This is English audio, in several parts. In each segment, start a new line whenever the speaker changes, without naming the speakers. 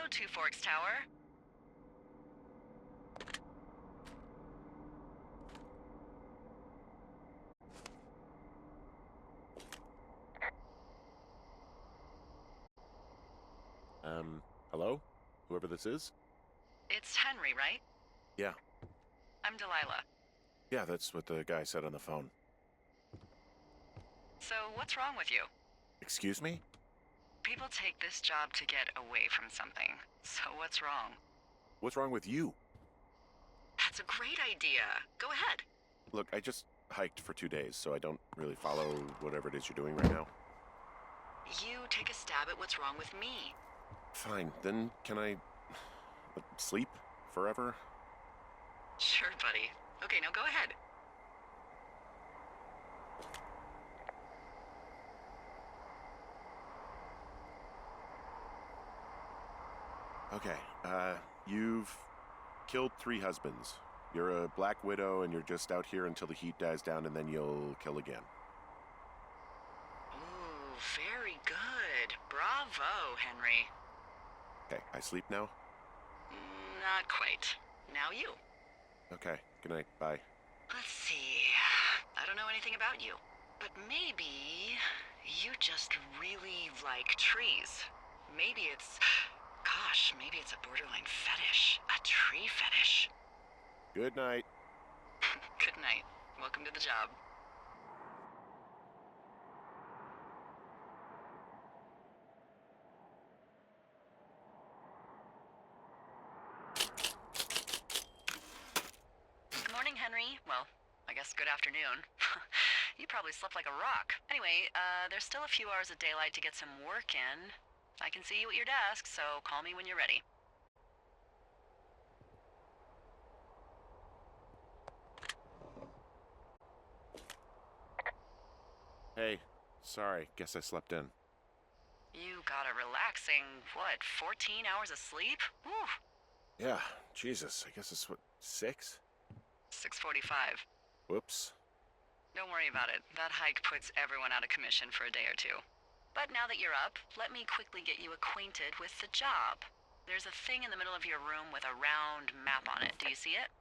Two Forks Tower.
Hello? Whoever this is?
It's Henry, right?
Yeah.
I'm Delilah.
Yeah, that's what the guy said on the phone.
So, what's wrong with you?
Excuse me?
People take this job to get away from something. So, what's wrong?
What's wrong with you?
That's a great idea. Go ahead.
Look, I just hiked for 2 days, so I don't really follow whatever it is you're doing right now.
You take a stab at what's wrong with me.
Fine, then can I sleep forever?
Sure, buddy. Okay, now go ahead.
Okay, you've killed 3 husbands. You're a black widow and you're just out here until the heat dies down and then you'll kill again.
Ooh, very good. Bravo, Henry.
Okay, I sleep now?
Not quite. Now you.
Okay, good night, bye.
Let's see. I don't know anything about you, but maybe you just really like trees. Maybe it's... Gosh, maybe it's a borderline fetish. A tree fetish.
Good night.
Good night. Welcome to the job. Good morning, Henry. Well, I guess good afternoon. You probably slept like a rock. Anyway, there's still a few hours of daylight to get some work in. I can see you at your desk, so call me when you're ready.
Hey, sorry, guess I slept in.
You got a relaxing, what, 14 hours of sleep? Whew.
Yeah, Jesus, I guess it's what, 6?
6:45.
Whoops.
Don't worry about it. That hike puts everyone out of commission for a day or two. But now that you're up, let me quickly get you acquainted with the job. There's a thing in the middle of your room with a round map on it. Do you see it?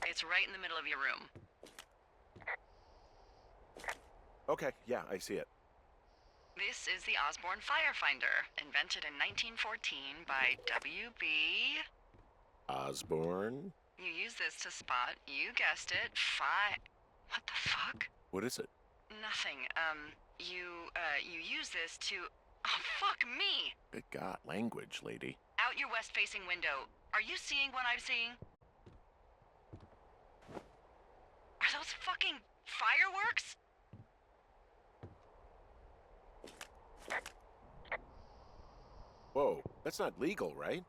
It's right in the middle of your room.
Okay, yeah, I see it.
This is the Osborne Firefinder, invented in 1914 by W.B.
Osborne?
You use this to spot, you guessed it, What the fuck?
What is it?
Nothing. You use this to... Oh, fuck me!
Good God, language, lady.
Out your west-facing window. Are you seeing what I'm seeing? Are those fucking fireworks?
Whoa, that's not legal, right?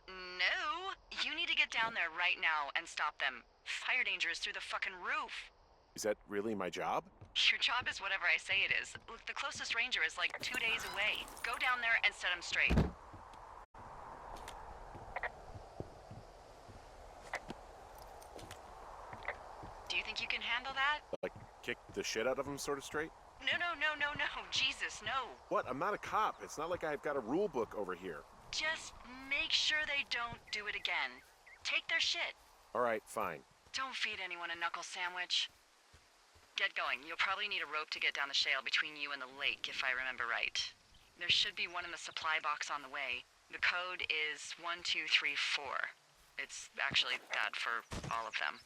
No. You need to get down there right now and stop them. Fire danger is through the fucking roof.
Is that really my job?
Your job is whatever I say it is. Look, the closest ranger is like 2 days away. Go down there and set him straight. Do you think you can handle that?
Like, kick the shit out of him sort of straight?
No. Jesus, no.
What? I'm not a cop. It's not like I've got a rule book over here.
Just make sure they don't do it again. Take their shit.
All right, fine.
Don't feed anyone a knuckle sandwich. Get going. You'll probably need a rope to get down the shale between you and the lake, if I remember right. There should be one in the supply box on the way. The code is 1234. It's actually that for all of them.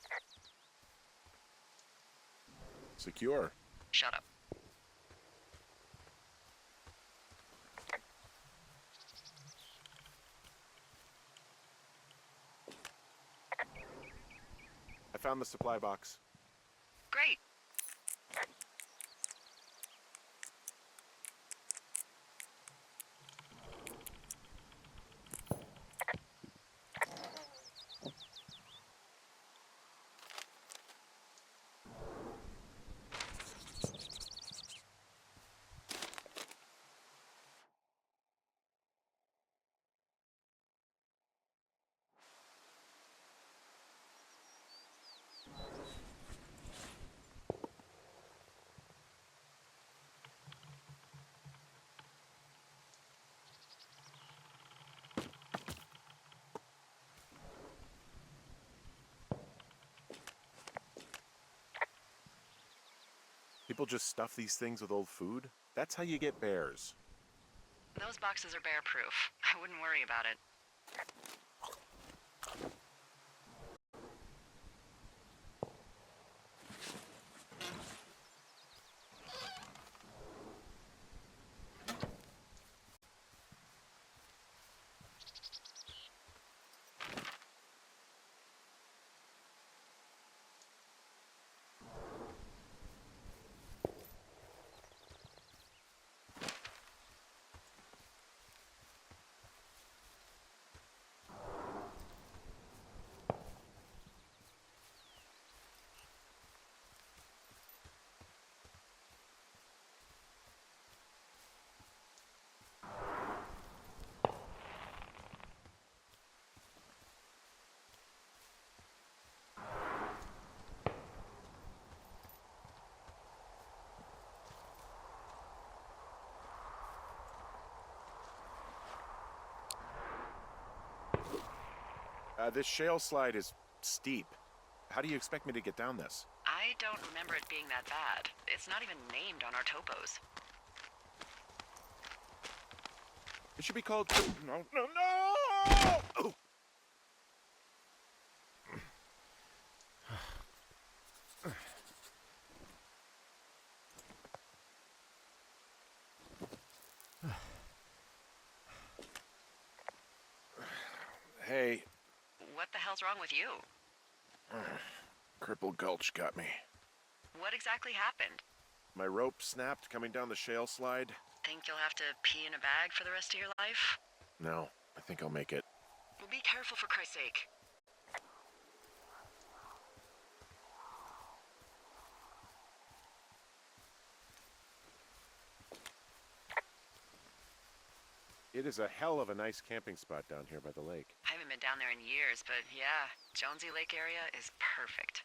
Secure.
Shut up.
I found the supply box.
Great.
People just stuff these things with old food. That's how you get bears.
Those boxes are bear-proof. I wouldn't worry about it.
This shale slide is steep. How do you expect me to get down this?
I don't remember it being that bad. It's not even named on our topos.
It should be called... No, no, no! Oh! Hey.
What the hell's wrong with you?
Cripple Gulch got me.
What exactly happened?
My rope snapped coming down the shale slide.
Think you'll have to pee in a bag for the rest of your life?
No, I think I'll make it.
Well, be careful for Christ's sake.
It is a hell of a nice camping spot down here by the lake.
I haven't been down there in years, but yeah, Jonesy Lake area is perfect.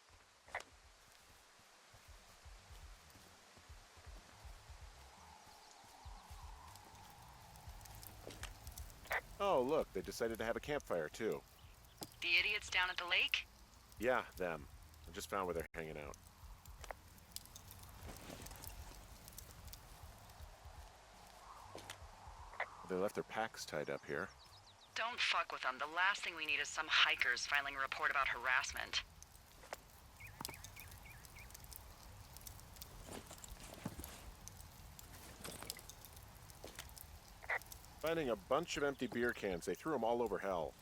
Oh, look, they decided to have a campfire, too.
The idiots down at the lake?
Yeah, them. I just found where they're hanging out. They left their packs tied up here.
Don't fuck with them. The last thing we need is some hikers filing a report about harassment.
Finding a bunch of empty beer cans. They threw them all over hell.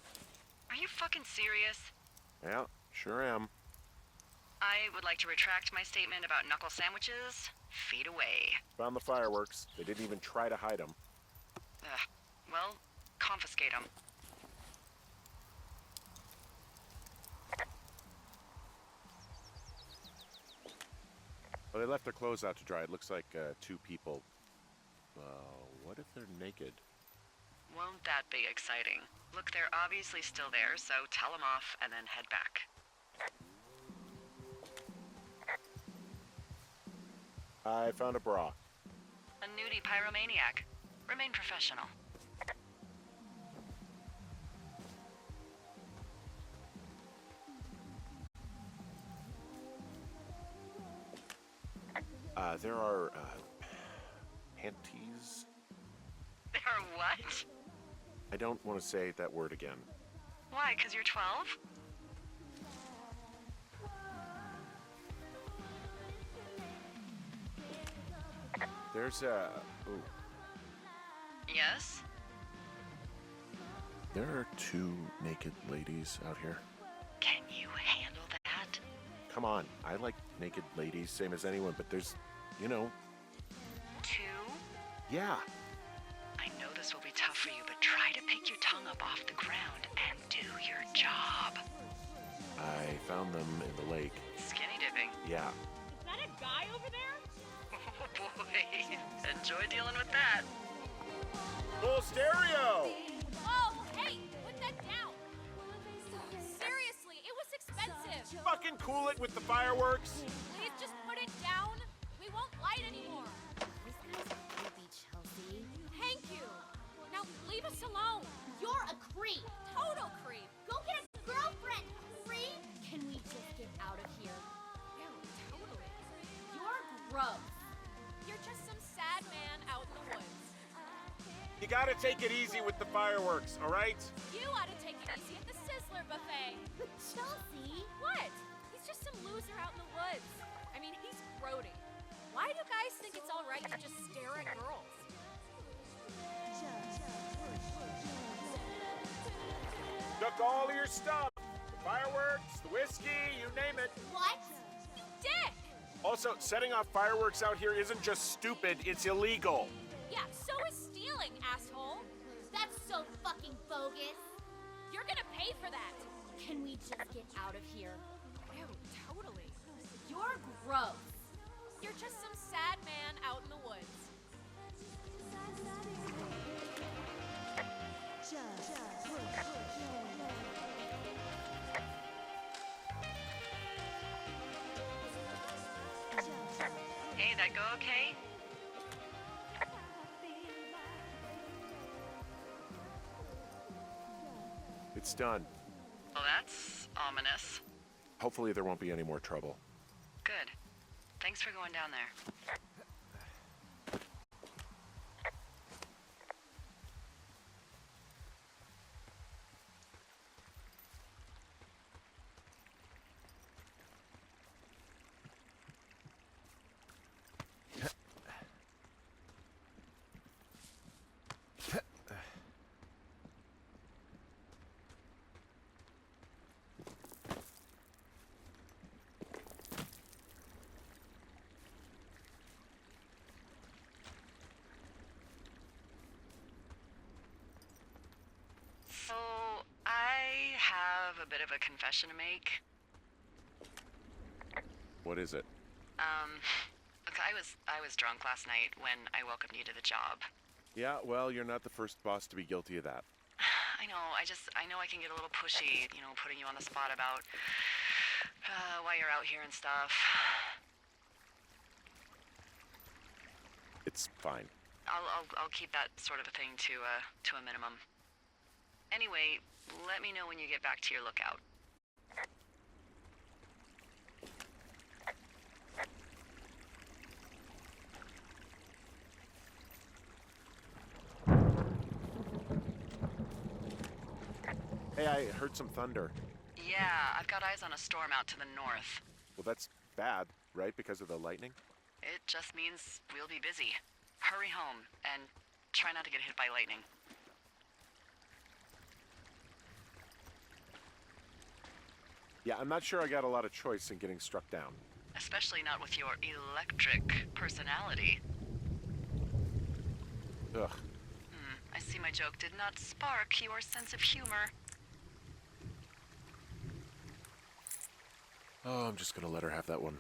Are you fucking serious?
Yeah, sure am.
I would like to retract my statement about knuckle sandwiches. Feet away.
Found the fireworks. They didn't even try to hide them.
Ugh. Well, confiscate them.
Well, they left their clothes out to dry. It looks like 2 people. What if they're naked?
Won't that be exciting? Look, they're obviously still there, so tell them off and then head back.
I found a bra.
A nudie pyromaniac. Remain professional.
There are, panties?
There are what?
I don't want to say that word again.
Why, 'cause you're 12?
There's a... Ooh.
Yes?
There are 2 naked ladies out here.
Can you handle that?
Come on, I like naked ladies, same as anyone, but there's, you know...
2?
Yeah.
I know this will be tough for you, but try to pick your tongue up off the ground and do your job.
I found them in the lake.
Skinny dipping.
Yeah.
Is that a guy over there?
Oh boy. Enjoy dealing with that.
Full stereo!
Oh, hey, put that down. Seriously, it was expensive.
Fucking cool it with the fireworks!
Please just put it down. We won't light anymore.
This guy's creepy, Chelsea.
Thank you. Now leave us alone.
You're a creep.
Total creep.
Go get a girlfriend, creep. Can we just get out of here?
Yeah, totally.
You're gross.
gotta take it easy with the fireworks, all right?
You ought to take it easy at the Sizzler buffet.
Chelsea!
What? He's just some loser out in the woods. I mean, he's grody. Why do guys think it's all right to just stare at girls?
Took all of your stuff. The fireworks, the whiskey, you name it.
What?
You dick!
Also, setting off fireworks out here isn't just stupid, it's illegal.
Yeah, so is stealing, asshole.
That's so fucking bogus.
You're gonna pay for that.
Can we just get out of here?
Ew, totally.
You're gross.
You're just some sad man out in the woods.
Hey, that go okay?
It's done.
Well, that's ominous.
Hopefully there won't be any more trouble.
Good. Thanks for going down there. So, I have a bit of a confession to make.
What is it?
Look, I was drunk last night when I welcomed you to the job.
Yeah, well, you're not the first boss to be guilty of that.
I know, I know I can get a little pushy, putting you on the spot about why you're out here and stuff.
It's fine.
I'll keep that sort of a thing to a minimum. Anyway, let me know when you get back to your lookout.
Hey, I heard some thunder.
Yeah, I've got eyes on a storm out to the north.
Well, that's bad, right? Because of the lightning?
It just means we'll be busy. Hurry home, and try not to get hit by lightning.
Yeah, I'm not sure I got a lot of choice in getting struck down.
Especially not with your electric personality.
Ugh.
I see my joke did not spark your sense of humor.
Oh, I'm just gonna let her have that one.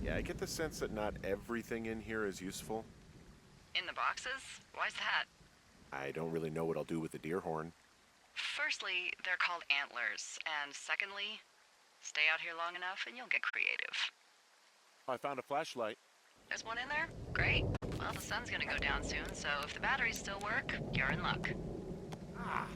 Yeah, I get the sense that not everything in here is useful.
In the boxes? Why's that?
I don't really know what I'll do with the deer horn.
Firstly, they're called antlers, and secondly, stay out here long enough and you'll get creative.
I found a flashlight.
There's one in there? Great. Well, the sun's gonna go down soon, so if the batteries still work, you're in luck.
Ah.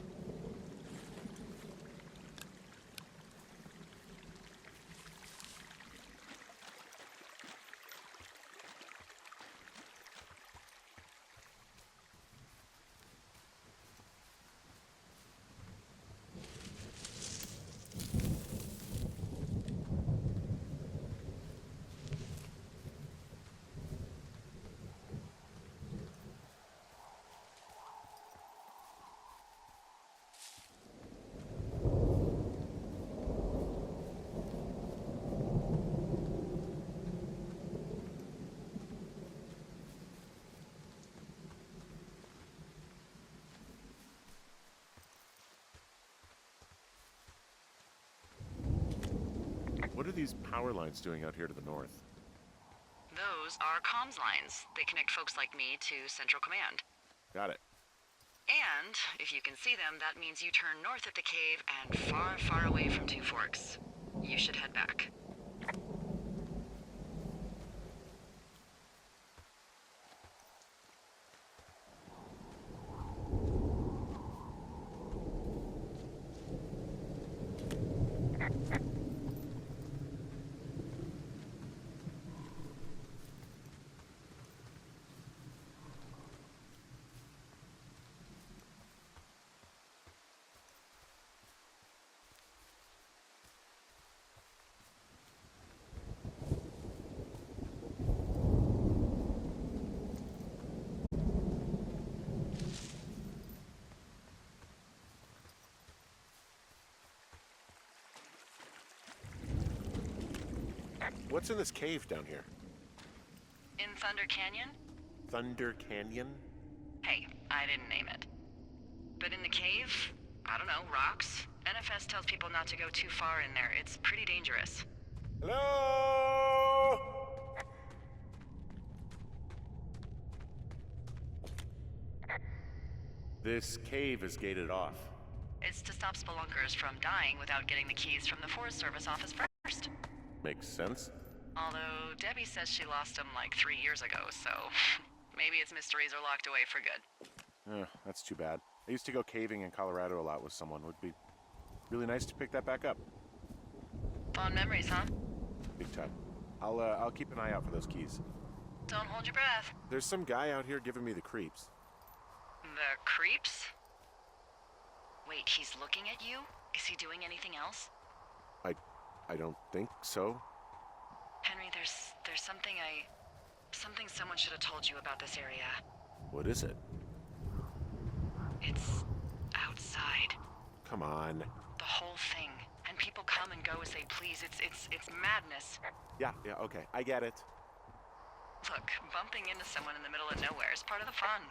What are these power lines doing out here to the north?
Those are comms lines. They connect folks like me to Central Command.
Got it.
And if you can see them, that means you turn north at the cave and far, far away from Two Forks. You should head back.
What's in this cave down here?
In Thunder Canyon?
Thunder Canyon?
Hey, I didn't name it. But in the cave, I don't know, rocks? NFS tells people not to go too far in there. It's pretty dangerous.
Hello? This cave is gated off.
It's to stop spelunkers from dying without getting the keys from the Forest Service office first.
Makes sense.
Although Debbie says she lost them like 3 years ago, so maybe its mysteries are locked away for good.
That's too bad. I used to go caving in Colorado a lot with someone. Would be really nice to pick that back up.
Fond memories, huh?
Big time. I'll keep an eye out for those keys.
Don't hold your breath.
There's some guy out here giving me the creeps.
The creeps? Wait, he's looking at you? Is he doing anything else?
I don't think so.
Henry, there's something someone should have told you about this area.
What is it?
It's outside.
Come on.
The whole thing. And people come and go as they please. It's madness.
Yeah, okay. I get it.
Look, bumping into someone in the middle of nowhere is part of the fun.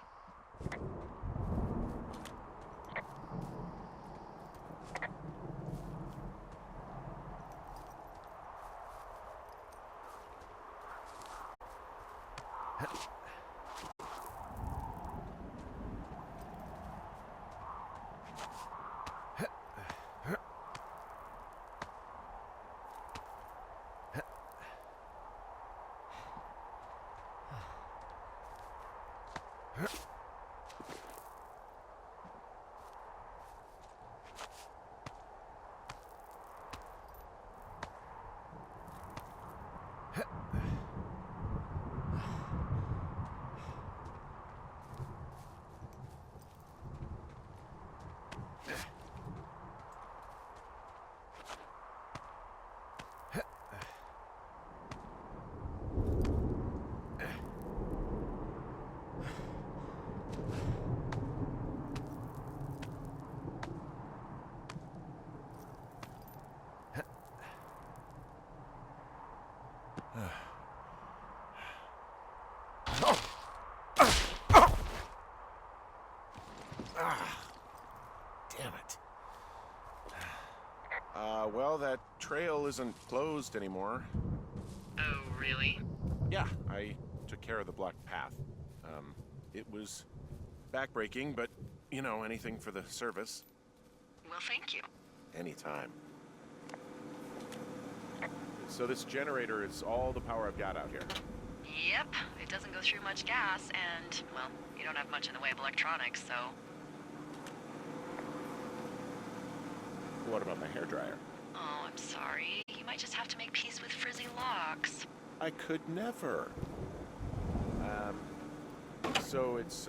Damn it. Well, that trail isn't closed anymore.
Oh, really?
Yeah, I took care of the blocked path. It was backbreaking, but, you know, anything for the service.
Well, thank you.
Anytime. So this generator is all the power I've got out here.
Yep, it doesn't go through much gas, and, well, you don't have much in the way of electronics, so...
What about my hairdryer?
Oh, I'm sorry. You might just have to make peace with frizzy locks.
I could never. So it's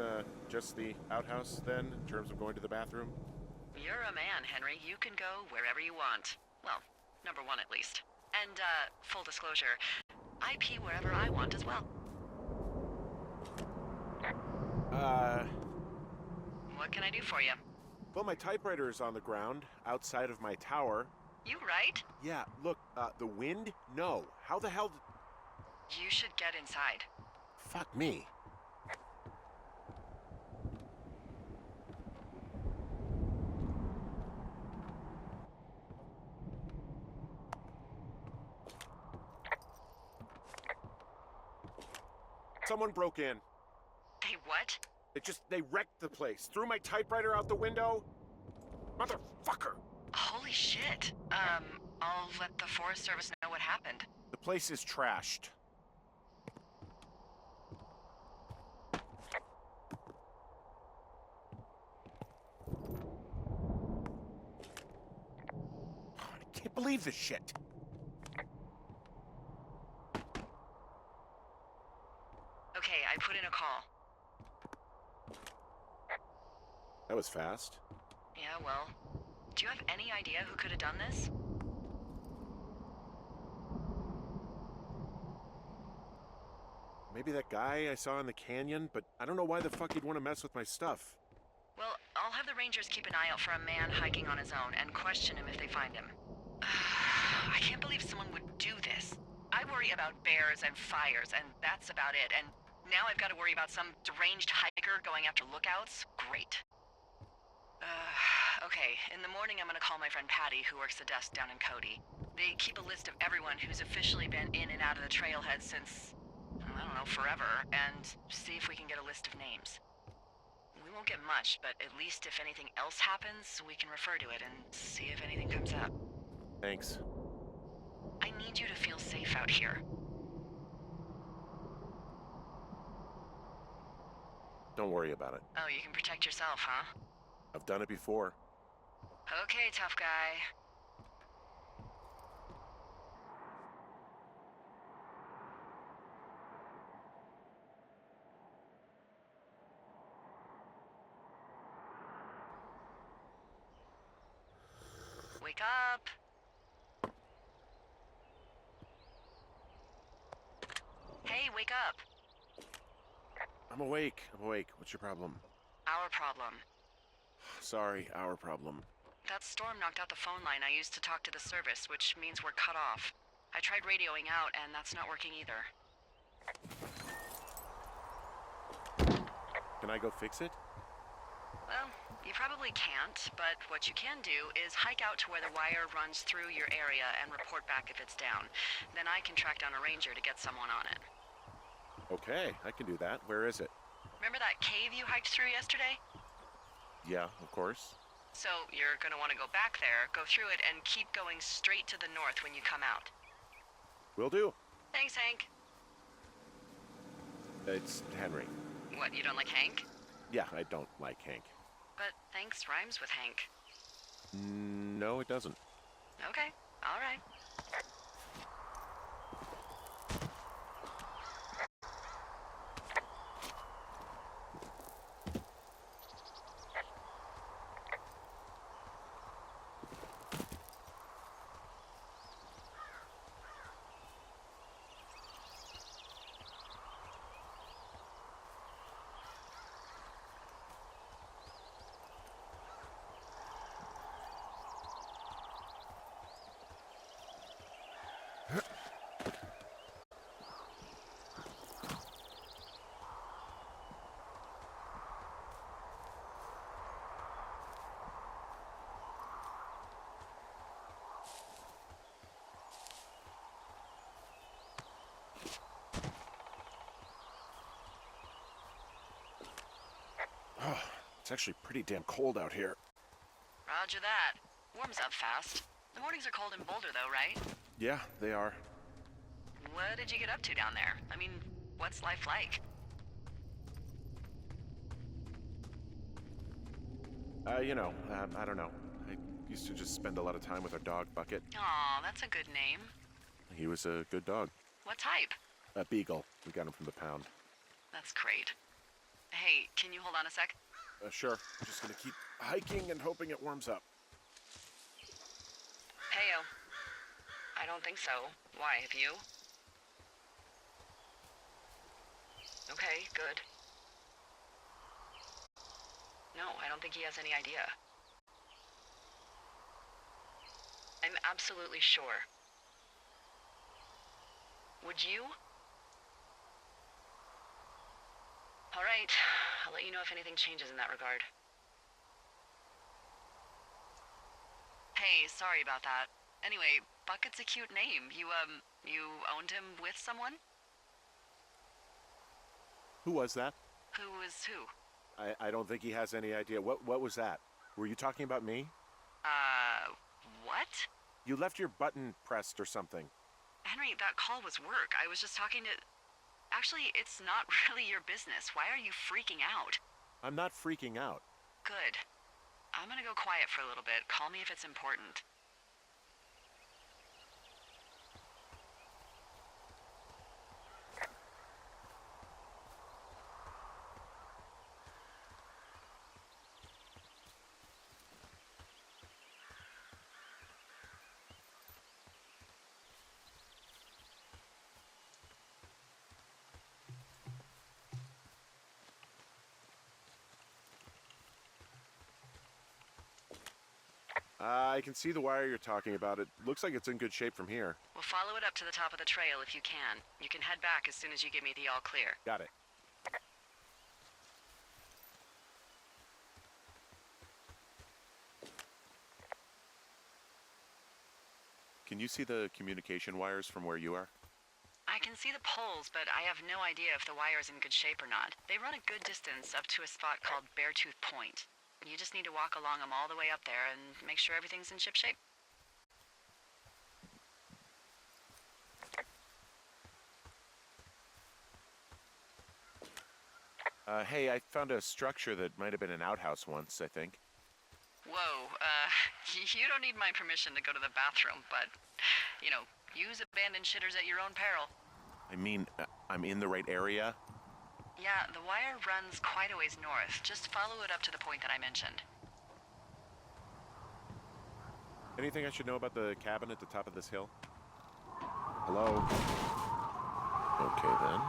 just the outhouse then, in terms of going to the bathroom?
You're a man, Henry. You can go wherever you want. Well, number one at least. And, full disclosure, I pee wherever I want as well. What can I do for you?
Well, my typewriter is on the ground, outside of my tower.
You right?
Yeah, look, the wind? No. How the hell did...
You should get inside.
Fuck me. Someone broke in.
Hey, what?
They wrecked the place. Threw my typewriter out the window. Motherfucker!
Holy shit. I'll let the Forest Service know what happened.
The place is trashed. I can't believe this shit.
Okay, I put in a call.
That was fast.
Yeah, well, do you have any idea who could have done this?
Maybe that guy I saw in the canyon, but I don't know why the fuck he'd want to mess with my stuff.
Well, I'll have the Rangers keep an eye out for a man hiking on his own and question him if they find him. I can't believe someone would do this. I worry about bears and fires, and that's about it. And now I've got to worry about some deranged hiker going after lookouts? Great. Okay, in the morning I'm gonna call my friend Patty, who works the desk down in Cody. They keep a list of everyone who's officially been in and out of the trailhead since, I don't know, forever, and see if we can get a list of names. We won't get much, but at least if anything else happens, we can refer to it and see if anything comes up.
Thanks.
I need you to feel safe out here.
Don't worry about it.
Oh, you can protect yourself, huh?
I've done it before.
Okay, tough guy. Wake up. Hey, wake up.
I'm awake. What's your problem?
Our problem.
Sorry, our problem.
That storm knocked out the phone line I used to talk to the service, which means we're cut off. I tried radioing out, and that's not working either.
Can I go fix it?
Well, you probably can't, but what you can do is hike out to where the wire runs through your area and report back if it's down. Then I can track down a ranger to get someone on it.
Okay, I can do that. Where is it?
Remember that cave you hiked through yesterday?
Yeah, of course.
So you're gonna want to go back there, go through it, and keep going straight to the north when you come out.
Will do.
Thanks, Hank.
It's Henry.
What, you don't like Hank?
Yeah, I don't like Hank.
But thanks rhymes with Hank.
No, it doesn't.
Okay, all right.
Oh, it's actually pretty damn cold out here.
Roger that. Warms up fast. The mornings are cold in Boulder, though, right?
Yeah, they are.
What did you get up to down there? I mean, what's life like?
I don't know. I used to just spend a lot of time with our dog, Bucket.
Aw, that's a good name.
He was a good dog.
What type?
A beagle. We got him from the pound.
That's great. Hey, can you hold on a sec?
Sure. I'm just gonna keep hiking and hoping it warms up.
Heyo. I don't think so. Why, have you? Okay, good. No, I don't think he has any idea. I'm absolutely sure. Would you? All right, I'll let you know if anything changes in that regard. Hey, sorry about that. Anyway, Bucket's a cute name. You owned him with someone?
Who was that?
Who was who?
I don't think he has any idea. What was that? Were you talking about me?
What?
You left your button pressed or something.
Henry, that call was work. I was just talking to... Actually, it's not really your business. Why are you freaking out?
I'm not freaking out.
Good. I'm gonna go quiet for a little bit. Call me if it's important.
I can see the wire you're talking about. It looks like it's in good shape from here.
We'll follow it up to the top of the trail if you can. You can head back as soon as you give me the all clear.
Got it. Can you see the communication wires from where you are?
I can see the poles, but I have no idea if the wire's in good shape or not. They run a good distance up to a spot called Beartooth Point. You just need to walk along them all the way up there and make sure everything's in ship shape.
Hey, I found a structure that might have been an outhouse once, I think.
Whoa, you don't need my permission to go to the bathroom, but, you know, use abandoned shitters at your own peril.
I mean, I'm in the right area?
Yeah, the wire runs quite a ways north. Just follow it up to the point that I mentioned.
Anything I should know about the cabin at the top of this hill? Hello? Okay, then.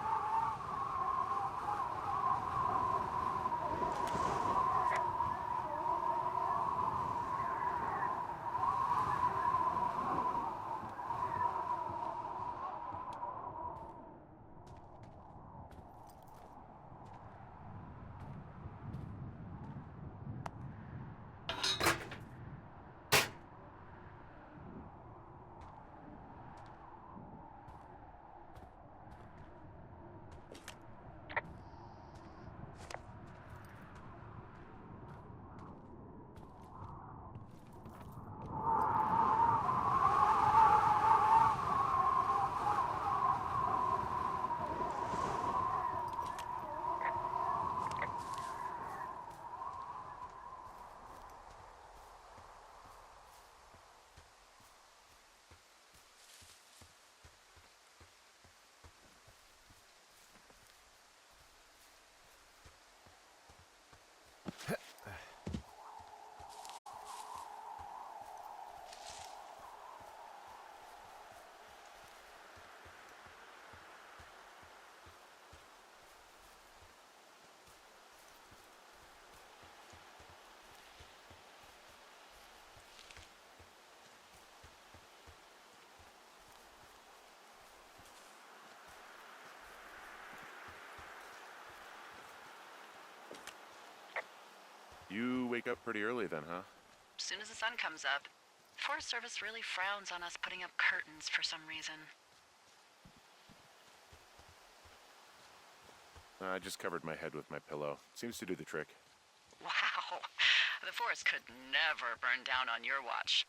You wake up pretty early then, huh?
As soon as the sun comes up. Forest Service really frowns on us putting up curtains for some reason.
I just covered my head with my pillow. Seems to do the trick.
Wow. The forest could never burn down on your watch.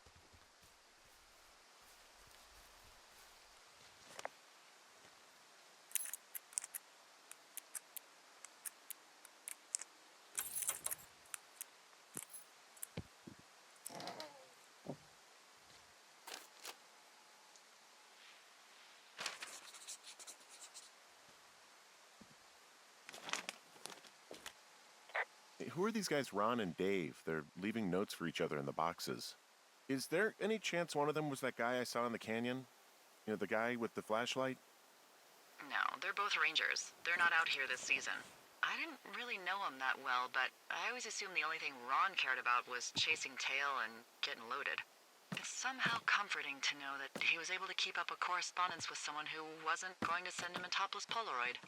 Hey, who are these guys, Ron and Dave? They're leaving notes for each other in the boxes. Is there any chance one of them was that guy I saw in the canyon? You know, the guy with the flashlight?
No, they're both rangers. They're not out here this season. I didn't really know him that well, but I always assumed the only thing Ron cared about was chasing tail and getting loaded. It's somehow comforting to know that he was able to keep up a correspondence with someone who wasn't going to send him a topless Polaroid.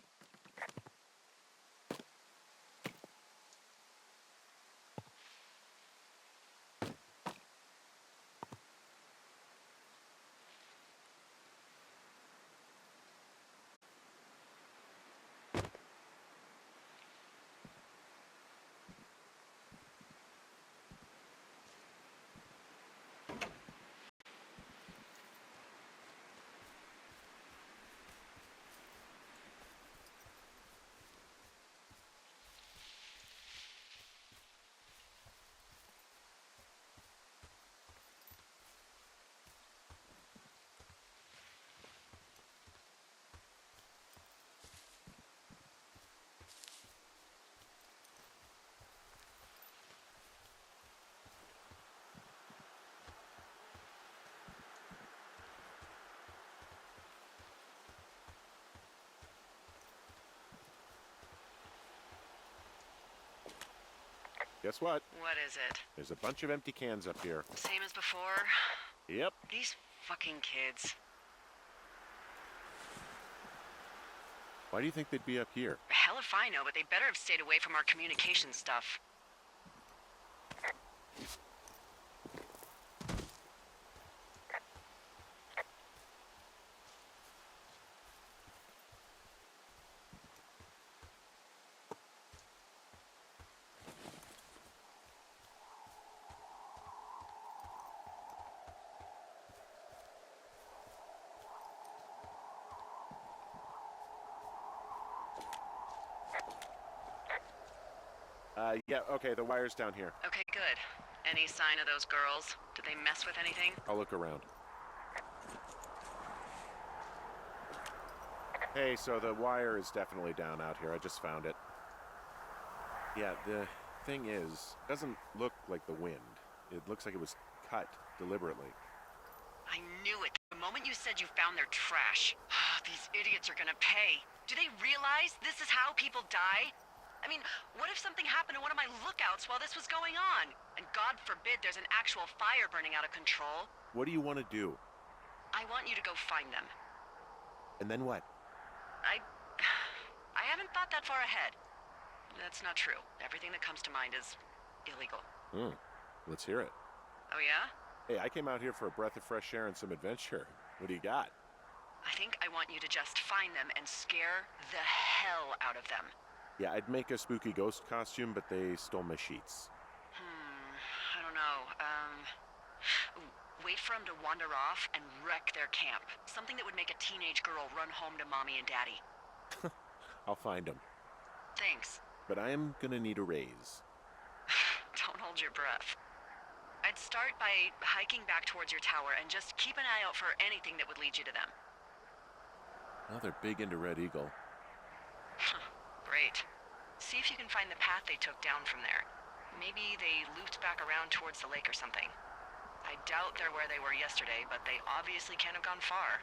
Guess what?
What is it?
There's a bunch of empty cans up here.
Same as before?
Yep.
These fucking kids.
Why do you think they'd be up here?
Hell if I know, but they better have stayed away from our communication stuff.
Yeah, okay, the wire's down here.
Okay, good. Any sign of those girls? Did they mess with anything?
I'll look around. Hey, so the wire is definitely down out here. I just found it. Yeah, the thing is, it doesn't look like the wind. It looks like it was cut deliberately.
I knew it. The moment you said you found their trash. These idiots are gonna pay. Do they realize this is how people die? I mean, what if something happened to one of my lookouts while this was going on? And God forbid there's an actual fire burning out of control.
What do you want to do?
I want you to go find them.
And then what?
I haven't thought that far ahead. That's not true. Everything that comes to mind is illegal.
Let's hear it.
Oh yeah?
Hey, I came out here for a breath of fresh air and some adventure. What do you got?
I think I want you to just find them and scare the hell out of them.
Yeah, I'd make a spooky ghost costume, but they stole my sheets.
I don't know. Wait for them to wander off and wreck their camp. Something that would make a teenage girl run home to mommy and daddy.
I'll find them.
Thanks.
But I am gonna need a raise.
Don't hold your breath. I'd start by hiking back towards your tower and just keep an eye out for anything that would lead you to them.
Oh, they're big into Red Eagle.
Great. See if you can find the path they took down from there. Maybe they looped back around towards the lake or something. I doubt they're where they were yesterday, but they obviously can't have gone far.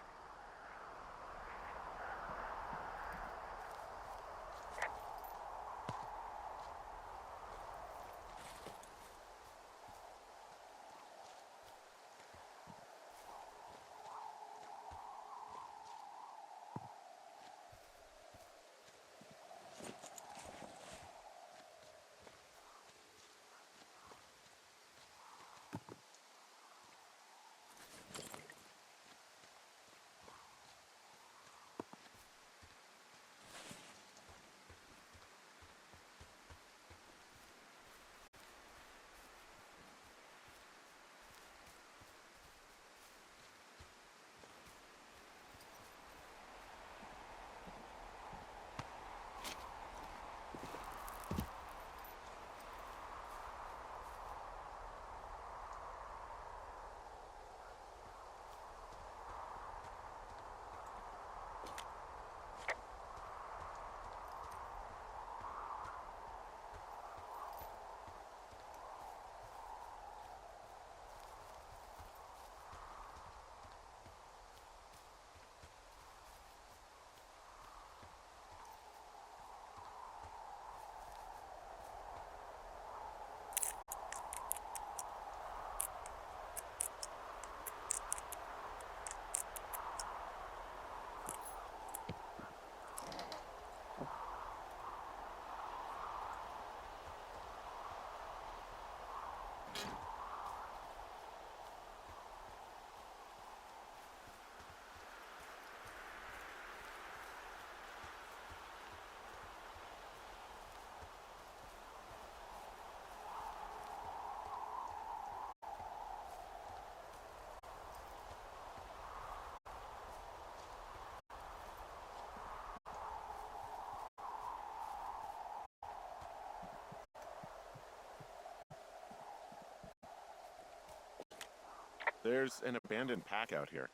There's an abandoned pack out here.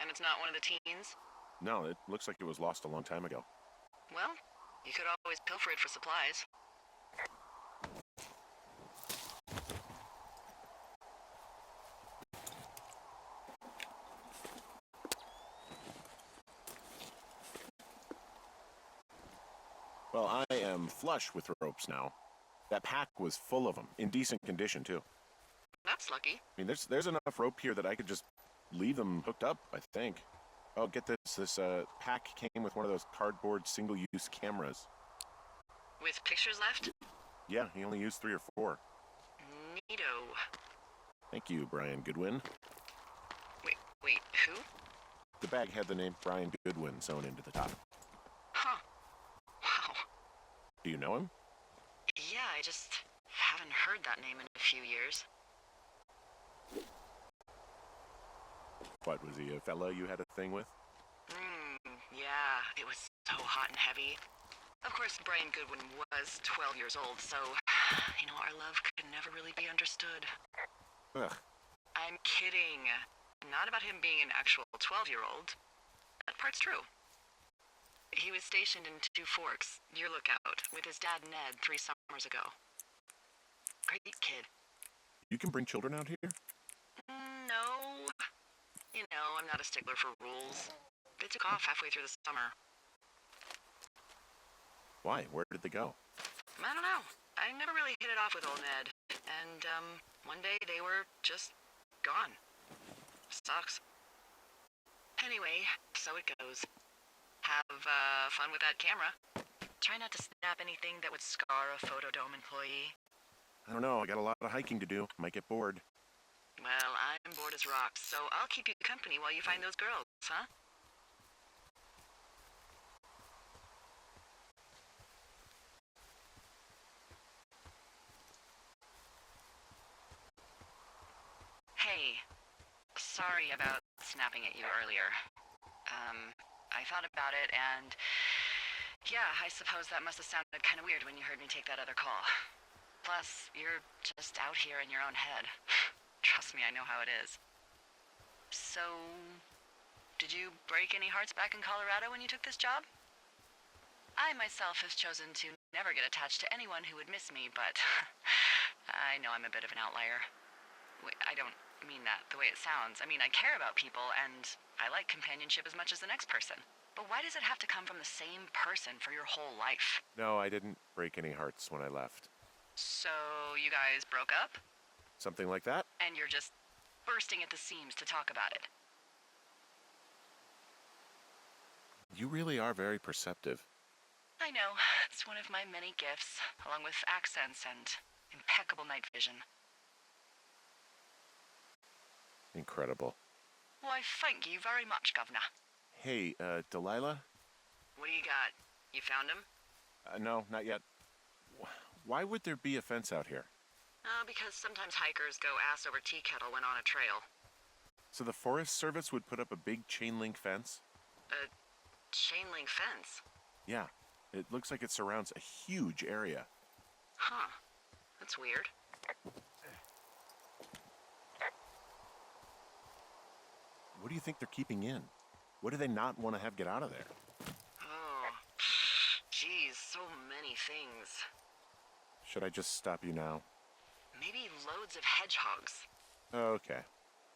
And it's not one of the teens?
No, it looks like it was lost a long time ago.
Well, you could always pilfer it for supplies.
Well, I am flush with ropes now. That pack was full of them, in decent condition, too.
That's lucky.
I mean, there's enough rope here that I could just leave them hooked up, I think. Oh, get this. This pack came with one of those cardboard single-use cameras.
With pictures left?
Yeah, he only used 3 or 4.
Neato.
Thank you, Brian Goodwin.
Wait, who?
The bag had the name Brian Goodwin sewn into the top.
Huh. Wow.
Do you know him?
Yeah, I just haven't heard that name in a few years.
What, was he a fella you had a thing with?
Yeah, it was so hot and heavy. Of course, Brian Goodwin was 12 years old, so, our love could never really be understood.
Ugh.
I'm kidding. Not about him being an actual 12-year-old. That part's true. He was stationed in Two Forks, your lookout, with his dad Ned 3 summers ago. Great kid.
You can bring children out here?
No. I'm not a stickler for rules. They took off halfway through the summer.
Why? Where did they go?
I don't know. I never really hit it off with old Ned. And, one day they were just gone. Sucks. Anyway, so it goes. Have, fun with that camera. Try not to snap anything that would scar a Photodome employee.
I don't know. I got a lot of hiking to do. Might get bored.
Well, I'm bored as rocks, so I'll keep you company while you find those girls, huh? Hey, sorry about snapping at you earlier. I thought about it, and yeah, I suppose that must have sounded kind of weird when you heard me take that other call. Plus, you're just out here in your own head. Trust me, I know how it is. So, did you break any hearts back in Colorado when you took this job? I myself have chosen to never get attached to anyone who would miss me, but I know I'm a bit of an outlier. I don't mean that the way it sounds. I mean, I care about people, and I like companionship as much as the next person. But why does it have to come from the same person for your whole life?
No, I didn't break any hearts when I left.
So, you guys broke up?
Something like that?
And you're just bursting at the seams to talk about it.
You really are very perceptive.
I know. It's one of my many gifts, along with accents and impeccable night vision.
Incredible.
Why, thank you very much, Governor.
Hey, Delilah?
What do you got? You found him?
No, not yet. Why would there be a fence out here?
Because sometimes hikers go ass over tea kettle when on a trail.
So the Forest Service would put up a big chain link fence?
A chain link fence?
Yeah. It looks like it surrounds a huge area.
Huh. That's weird.
What do you think they're keeping in? What do they not want to have get out of there?
Oh, geez, so many things.
Should I just stop you now?
Maybe loads of hedgehogs.
Okay.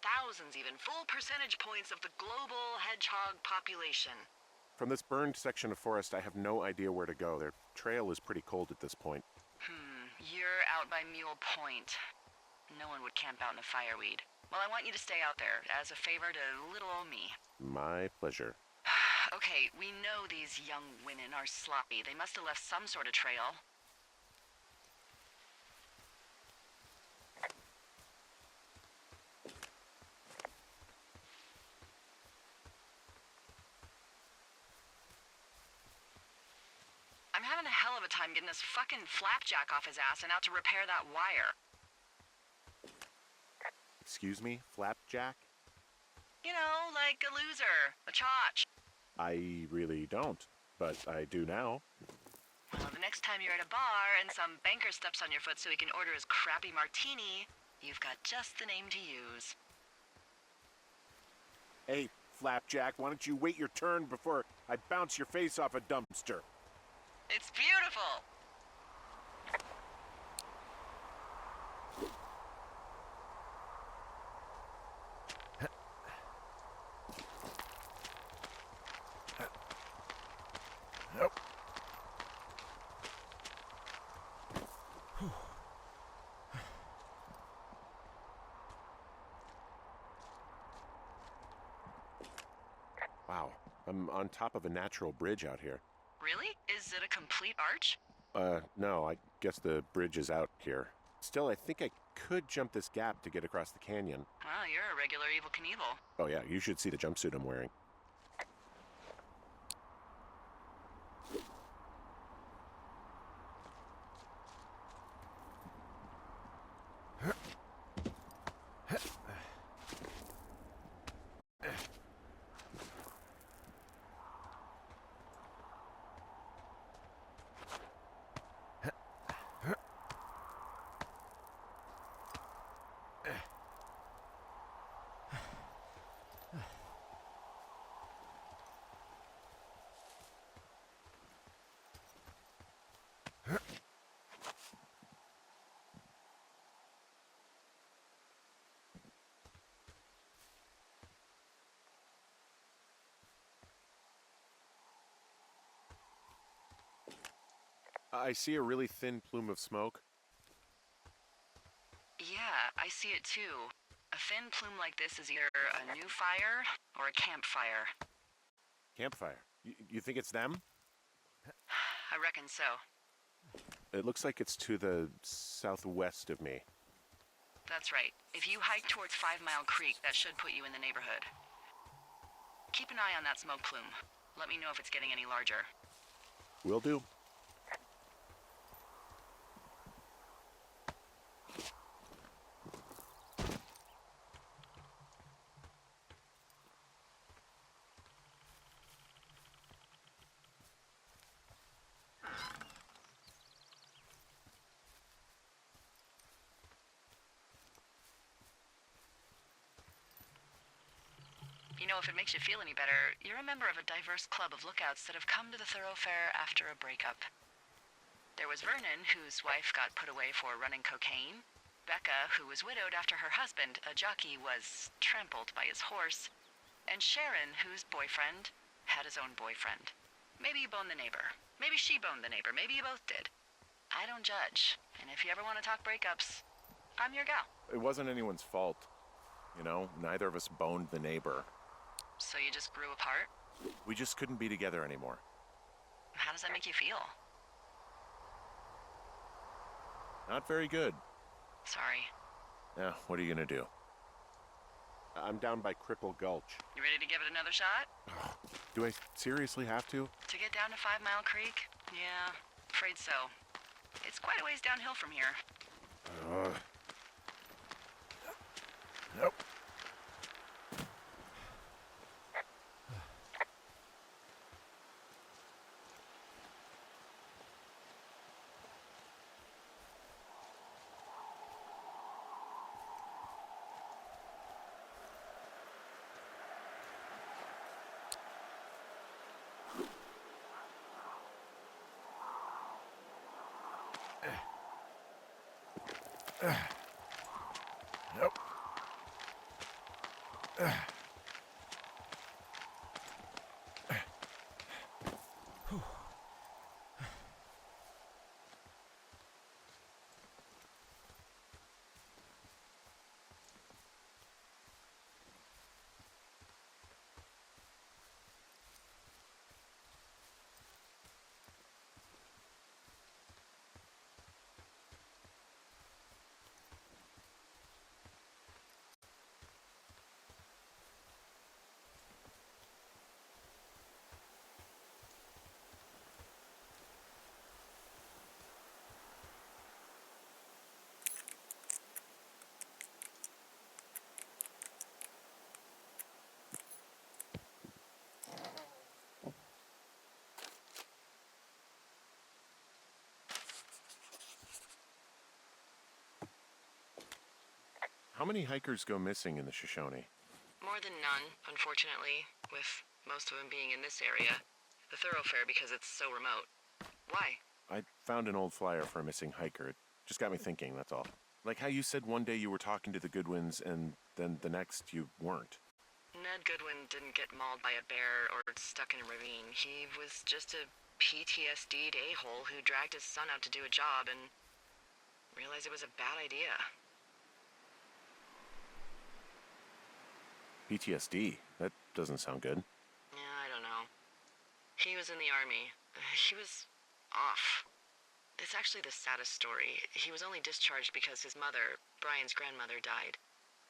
Thousands even, full percentage points of the global hedgehog population.
From this burned section of forest, I have no idea where to go. Their trail is pretty cold at this point.
You're out by Mule Point. No one would camp out in the fireweed. Well, I want you to stay out there, as a favor to little old me.
My pleasure.
Okay, we know these young women are sloppy. They must have left some sort of trail. I'm having a hell of a time getting this fucking flapjack off his ass and out to repair that wire.
Excuse me, Flapjack?
Like a loser, a chotch.
I really don't, but I do now.
Well, the next time you're at a bar and some banker steps on your foot so he can order his crappy martini, you've got just the name to use.
Hey, Flapjack, why don't you wait your turn before I bounce your face off a dumpster?
It's beautiful.
Nope. I'm on top of a natural bridge out here.
Really? Is it a complete arch?
No, I guess the bridge is out here. Still, I think I could jump this gap to get across the canyon.
Well, you're a regular Evel Knievel.
Oh yeah, you should see the jumpsuit I'm wearing. I see a really thin plume of smoke.
Yeah, I see it too. A thin plume like this is either a new fire or a campfire.
Campfire. You think it's them?
I reckon so.
It looks like it's to the southwest of me.
That's right. If you hike towards 5 Mile Creek, that should put you in the neighborhood. Keep an eye on that smoke plume. Let me know if it's getting any larger.
Will do.
You know, if it makes you feel any better, you're a member of a diverse club of lookouts that have come to the thoroughfare after a breakup. There was Vernon, whose wife got put away for running cocaine. Becca, who was widowed after her husband, a jockey, was trampled by his horse. And Sharon, whose boyfriend had his own boyfriend. Maybe you boned the neighbor. Maybe she boned the neighbor. Maybe you both did. I don't judge. And if you ever want to talk breakups, I'm your gal.
It wasn't anyone's fault. You know, neither of us boned the neighbor.
So you just grew apart?
We just couldn't be together anymore.
How does that make you feel?
Not very good.
Sorry.
Yeah, what are you gonna do? I'm down by Cripple Gulch.
You ready to give it another shot?
Do I seriously have to?
To get down to 5 Mile Creek? Yeah, afraid so. It's quite a ways downhill from here.
Nope. Nope. How many hikers go missing in the Shoshone?
More than none, unfortunately, with most of them being in this area. The thoroughfare because it's so remote. Why?
I found an old flyer for a missing hiker. It just got me thinking, that's all. Like how you said one day you were talking to the Goodwins and then the next you weren't.
Ned Goodwin didn't get mauled by a bear or stuck in a ravine. He was just a PTSD'd a-hole who dragged his son out to do a job and realized it was a bad idea.
PTSD? That doesn't sound good.
Yeah, I don't know. He was in the army. He was off. It's actually the saddest story. He was only discharged because his mother, Brian's grandmother, died.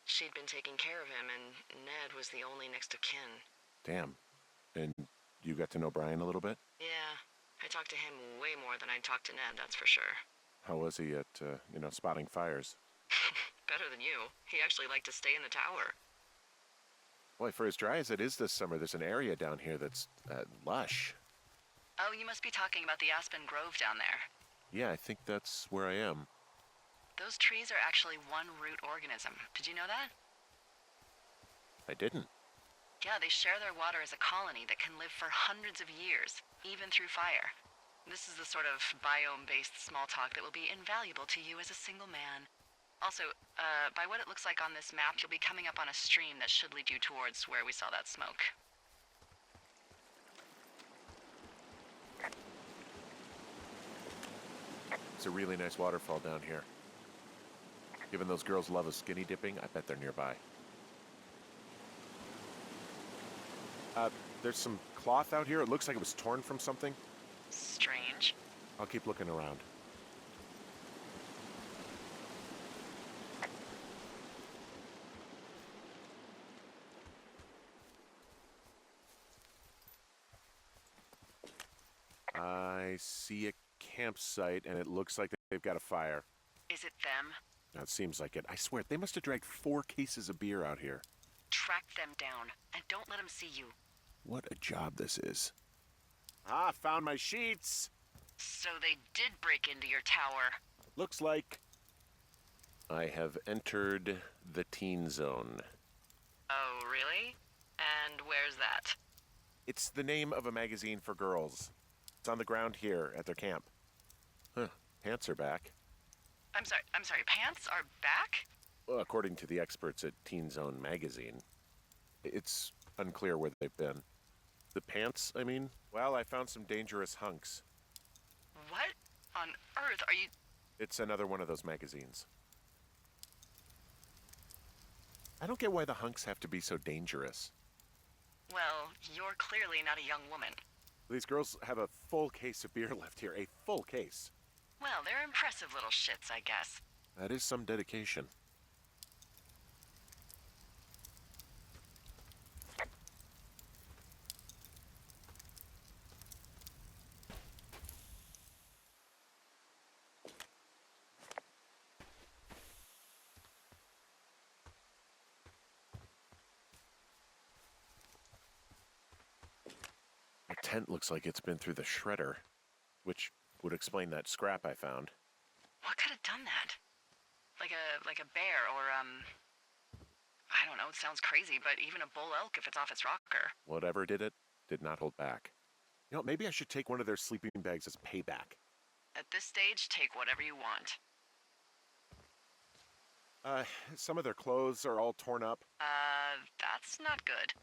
She'd been taking care of him, and Ned was the only next of kin.
Damn. And you got to know Brian a little bit?
Yeah, I talked to him way more than I'd talked to Ned, that's for sure.
How was he at, spotting fires?
Better than you. He actually liked to stay in the tower.
Boy, for as dry as it is this summer, there's an area down here that's lush.
Oh, you must be talking about the Aspen Grove down there.
Yeah, I think that's where I am.
Those trees are actually one root organism. Did you know that?
I didn't.
Yeah, they share their water as a colony that can live for hundreds of years, even through fire. This is the sort of biome-based small talk that will be invaluable to you as a single man. Also, by what it looks like on this map, you'll be coming up on a stream that should lead you towards where we saw that smoke.
It's a really nice waterfall down here. Given those girls love a skinny dipping, I bet they're nearby. There's some cloth out here. It looks like it was torn from something.
Strange.
I'll keep looking around. I see a campsite, and it looks like they've got a fire.
Is it them?
That seems like it. I swear, they must have dragged 4 cases of beer out here.
Track them down, and don't let them see you.
What a job this is. Ah, found my sheets!
So they did break into your tower.
Looks like I have entered the teen zone.
Oh, really? And where's that?
It's the name of a magazine for girls. It's on the ground here at their camp. Huh, pants are back.
I'm sorry, pants are back?
Well, according to the experts at Teen Zone magazine. It's unclear where they've been. The pants, I mean? Well, I found some dangerous hunks.
What on earth are you...
It's another one of those magazines. I don't get why the hunks have to be so dangerous.
Well, you're clearly not a young woman.
These girls have a full case of beer left here. A full case.
Well, they're impressive little shits, I guess.
That is some dedication. The tent looks like it's been through the shredder, which would explain that scrap I found.
What could have done that? Like a bear or, I don't know, it sounds crazy, but even a bull elk if it's off its rocker.
Whatever did it, did not hold back. You know, maybe I should take one of their sleeping bags as payback.
At this stage, take whatever you want.
Some of their clothes are all torn up.
That's not good.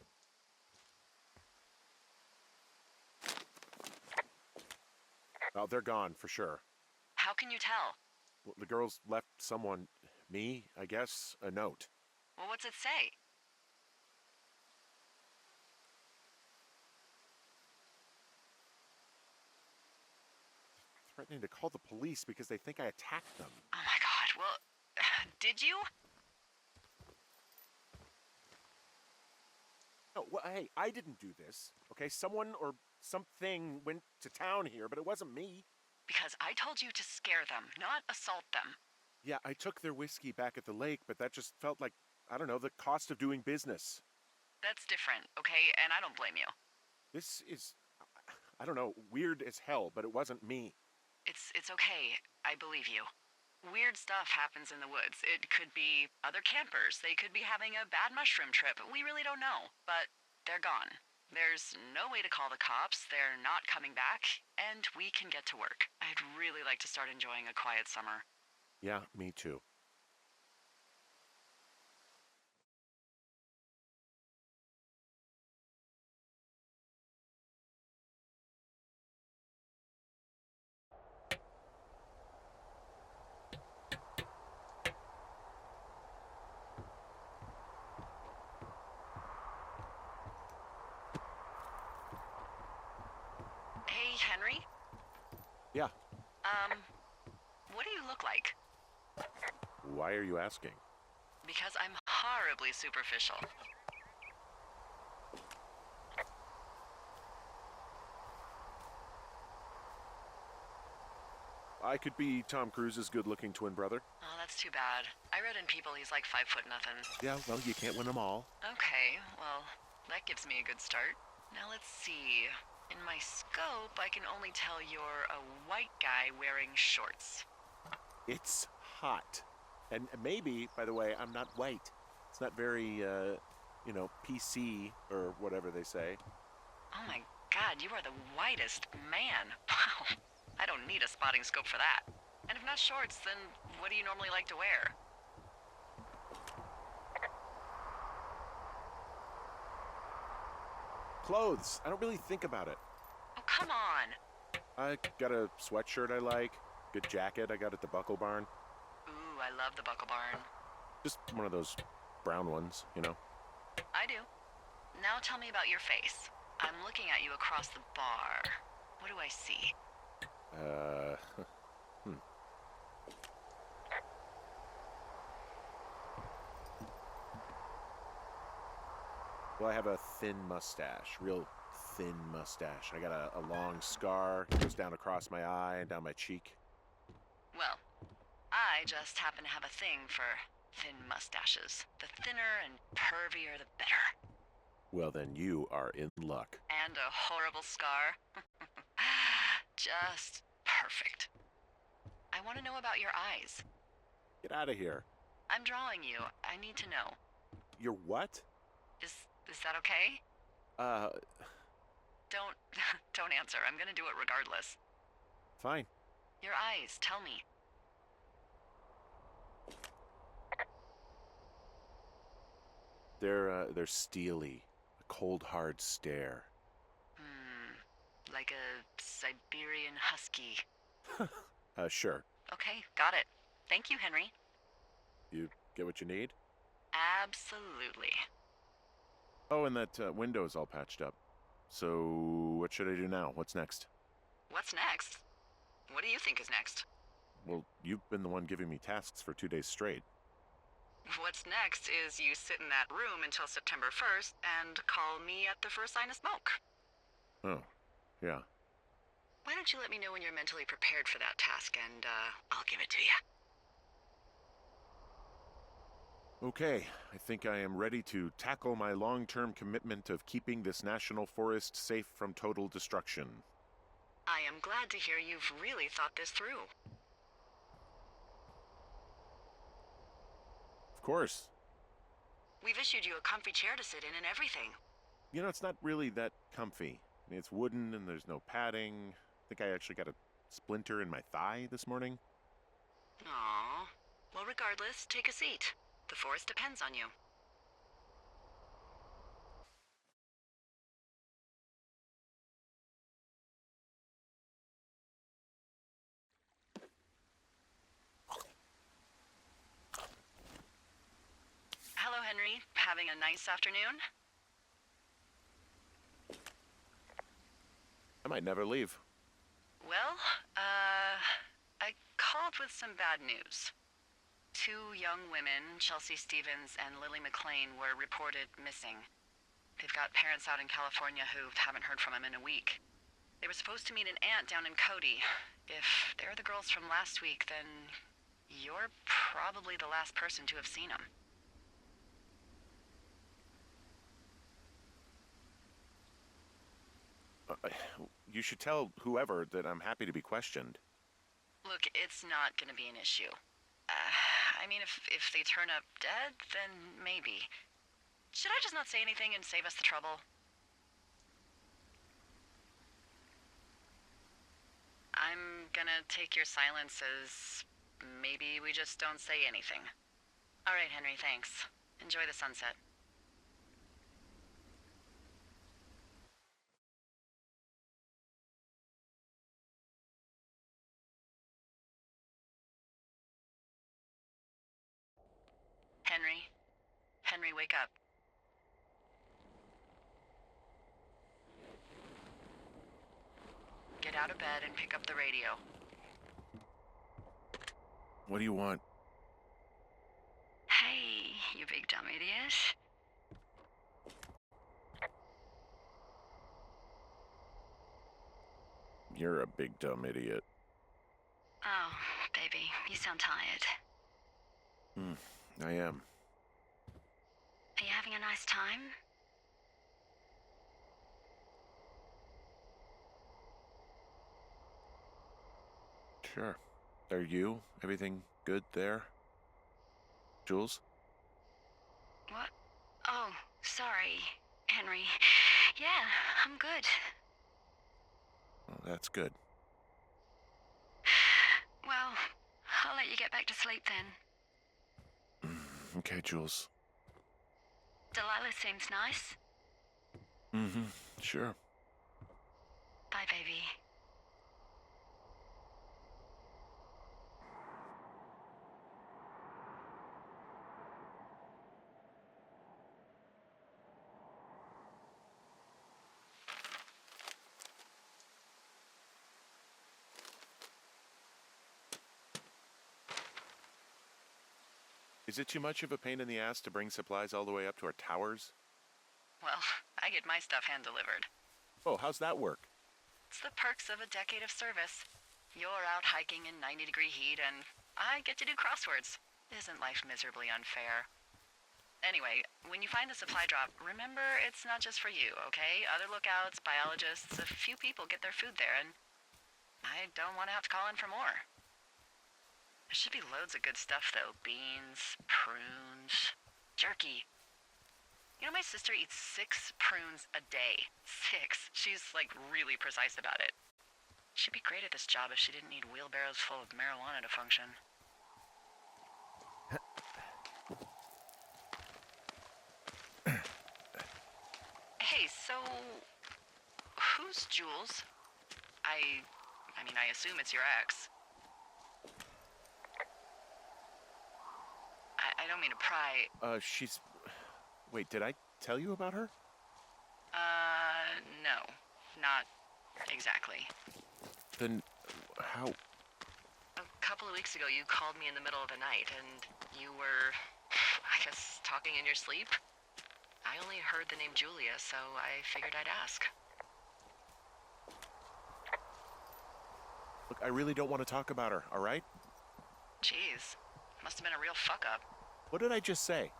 Oh, they're gone, for sure.
How can you tell?
Well, the girls left someone, me, I guess, a note.
Well, what's it say?
Threatening to call the police because they think I attacked them.
Oh my god, well, did you?
No, well, hey, I didn't do this, okay? Someone or something went to town here, but it wasn't me.
Because I told you to scare them, not assault them.
Yeah, I took their whiskey back at the lake, but that just felt like, I don't know, the cost of doing business.
That's different, okay? And I don't blame you.
This is, I don't know, weird as hell, but it wasn't me.
It's okay. I believe you. Weird stuff happens in the woods. It could be other campers. They could be having a bad mushroom trip. We really don't know. But they're gone. There's no way to call the cops. They're not coming back. And we can get to work. I'd really like to start enjoying a quiet summer.
Yeah, me too. Yeah.
What do you look like?
Why are you asking?
Because I'm horribly superficial.
I could be Tom Cruise's good-looking twin brother.
Oh, that's too bad. I read in People he's like 5'0" nothing.
Yeah, well, you can't win them all.
Okay, well, that gives me a good start. Now let's see. In my scope, I can only tell you're a white guy wearing shorts.
It's hot. And maybe, by the way, I'm not white. It's not very, PC or whatever they say.
Oh my god, you are the whitest man. Wow. I don't need a spotting scope for that. And if not shorts, then what do you normally like to wear?
Clothes. I don't really think about it.
Oh, come on.
I got a sweatshirt I like. Good jacket I got at the Buckle Barn.
Ooh, I love the Buckle Barn.
Just one of those brown ones, you know.
I do. Now tell me about your face. I'm looking at you across the bar. What do I see?
Well, I have a thin mustache, real thin mustache. I got a long scar, it goes down across my eye and down my cheek.
Well, I just happen to have a thing for thin mustaches. The thinner and pervier, the better.
Well, then you are in luck.
And a horrible scar. Just perfect. I want to know about your eyes.
Get out of here.
I'm drawing you. I need to know.
You're what?
Is that okay? Don't don't answer. I'm gonna do it regardless.
Fine.
Your eyes, tell me.
They're steely. A cold, hard stare.
Like a Siberian husky.
Sure.
Okay, got it. Thank you, Henry.
You get what you need?
Absolutely.
Oh, and that window's all patched up. So, what should I do now? What's next?
What's next? What do you think is next?
Well, you've been the one giving me tasks for 2 days straight.
What's next is you sit in that room until September 1st and call me at the first sign of smoke.
Oh, yeah.
Why don't you let me know when you're mentally prepared for that task and, I'll give it to you.
Okay, I think I am ready to tackle my long-term commitment of keeping this national forest safe from total destruction.
I am glad to hear you've really thought this through.
Of course.
We've issued you a comfy chair to sit in and everything.
You know, it's not really that comfy. I mean, it's wooden and there's no padding. I think I actually got a splinter in my thigh this morning.
Aww. Well, regardless, take a seat. The forest depends on you. Hello, Henry. Having a nice afternoon?
I might never leave.
Well, I called with some bad news. 2 young women, Chelsea Stevens and Lily McLean, were reported missing. They've got parents out in California who haven't heard from them in a week. They were supposed to meet an aunt down in Cody. If they're the girls from last week, then you're probably the last person to have seen them.
You should tell whoever that I'm happy to be questioned.
Look, it's not gonna be an issue. I mean, if they turn up dead, then maybe. Should I just not say anything and save us the trouble? I'm gonna take your silence as maybe we just don't say anything. All right, Henry, thanks. Enjoy the sunset. Henry? Henry, wake up. Get out of bed and pick up the radio.
What do you want?
Hey, you big dumb idiot.
You're a big dumb idiot.
Oh, baby, you sound tired.
I am.
Are you having a nice time?
Sure. Are you? Everything good there? Jules?
What? Oh, sorry, Henry. Yeah, I'm good.
Well, that's good.
Well, I'll let you get back to sleep then.
Okay, Jules.
Delilah seems nice.
Sure.
Bye, baby.
Is it too much of a pain in the ass to bring supplies all the way up to our towers?
Well, I get my stuff hand-delivered.
Oh, how's that work?
It's the perks of a decade of service. You're out hiking in 90-degree heat, and I get to do crosswords. Isn't life miserably unfair? Anyway, when you find the supply drop, remember it's not just for you, okay? Other lookouts, biologists, a few people get their food there, and I don't want to have to call in for more. There should be loads of good stuff, though. Beans, prunes, jerky. You know, my sister eats 6 prunes a day. 6. She's, like, really precise about it. She'd be great at this job if she didn't need wheelbarrows full of marijuana to function. Hey, so... who's Jules? I mean, I assume it's your ex. I don't mean to pry.
She's... Wait, did I tell you about her?
No. Not exactly.
Then, how...
A couple of weeks ago, you called me in the middle of the night, and you were, I guess, talking in your sleep? I only heard the name Julia, so I figured I'd ask.
Look, I really don't want to talk about her, all right?
Jeez. Must have been a real fuck-up.
What did I just say?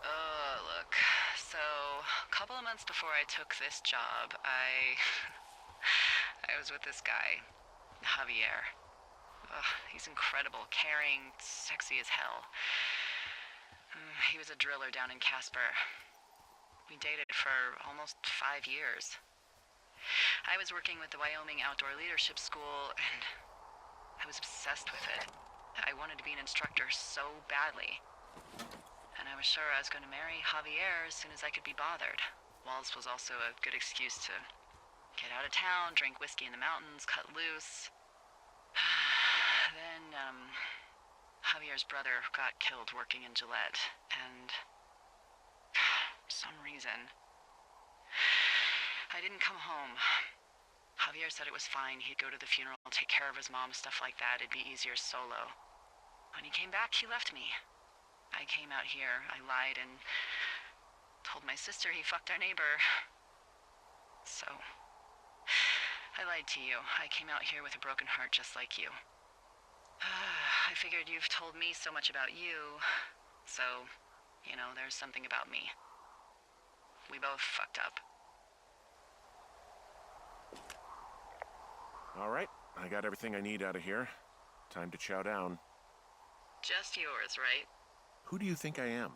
Look. So, a couple of months before I took this job, I was with this guy, Javier. He's incredible, caring, sexy as hell. He was a driller down in Casper. We dated for almost 5 years. I was working with the Wyoming Outdoor Leadership School, and I was obsessed with it. I wanted to be an instructor so badly. And I was sure I was going to marry Javier as soon as I could be bothered. Walls was also a good excuse to get out of town, drink whiskey in the mountains, cut loose. Then, Javier's brother got killed working in Gillette, and for some reason, I didn't come home. Javier said it was fine. He'd go to the funeral, take care of his mom, stuff like that. It'd be easier solo. When he came back, he left me. I came out here, I lied, and told my sister he fucked our neighbor. So, I lied to you. I came out here with a broken heart just like you. I figured you've told me so much about you, so, you know, there's something about me. We both fucked up.
All right, I got everything I need out of here. Time to chow down.
Just yours, right?
Who do you think I am?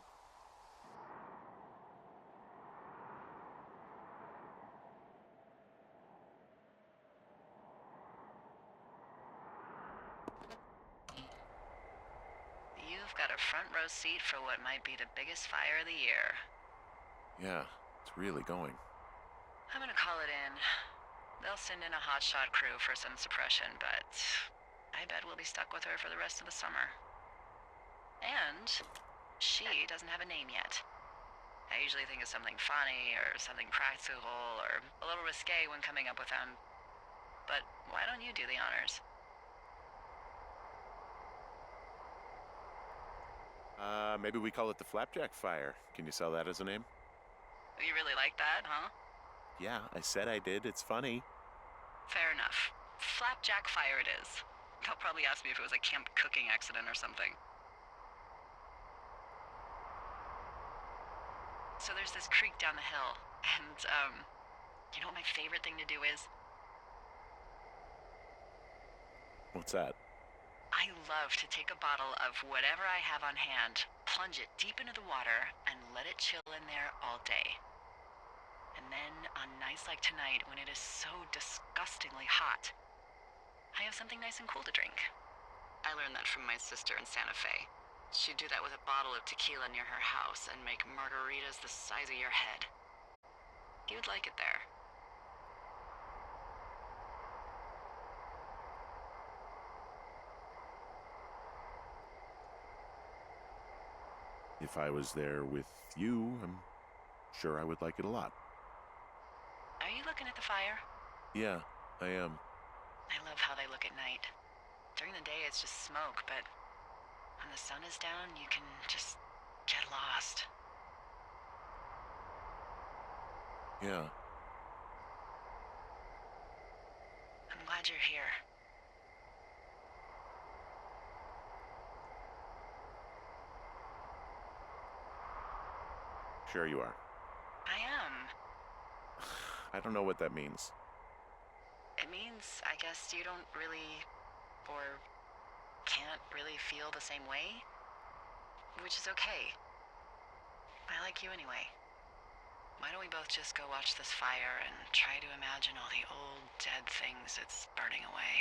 You've got a front row seat for what might be the biggest fire of the year.
Yeah, it's really going.
I'm gonna call it in. They'll send in a hotshot crew for some suppression, but I bet we'll be stuck with her for the rest of the summer. And she doesn't have a name yet. I usually think of something funny or something practical or a little risque when coming up with them. but why don't you do the honors?
Maybe we call it the Flapjack Fire. Can you sell that as a name?
You really like that, huh?
Yeah, I said I did. It's funny.
Fair enough. Flapjack Fire it is. They'll probably ask me if it was a camp cooking accident or something. So there's this creek down the hill, and, you know what my favorite thing to do is?
What's that?
I love to take a bottle of whatever I have on hand, plunge it deep into the water, and let it chill in there all day. And then, on nights like tonight, when it is so disgustingly hot, I have something nice and cool to drink. I learned that from my sister in Santa Fe. She'd do that with a bottle of tequila near her house and make margaritas the size of your head. You would like it there.
If I was there with you, I'm sure I would like it a lot.
Are you looking at the fire?
Yeah, I am.
I love how they look at night. During the day, it's just smoke, but when the sun is down, you can just get lost.
Yeah.
I'm glad you're here.
Sure you are.
I am.
I don't know what that means.
It means, I guess, you don't really, or can't really feel the same way, which is okay. I like you anyway. Why don't we both just go watch this fire and try to imagine all the old, dead things it's burning away?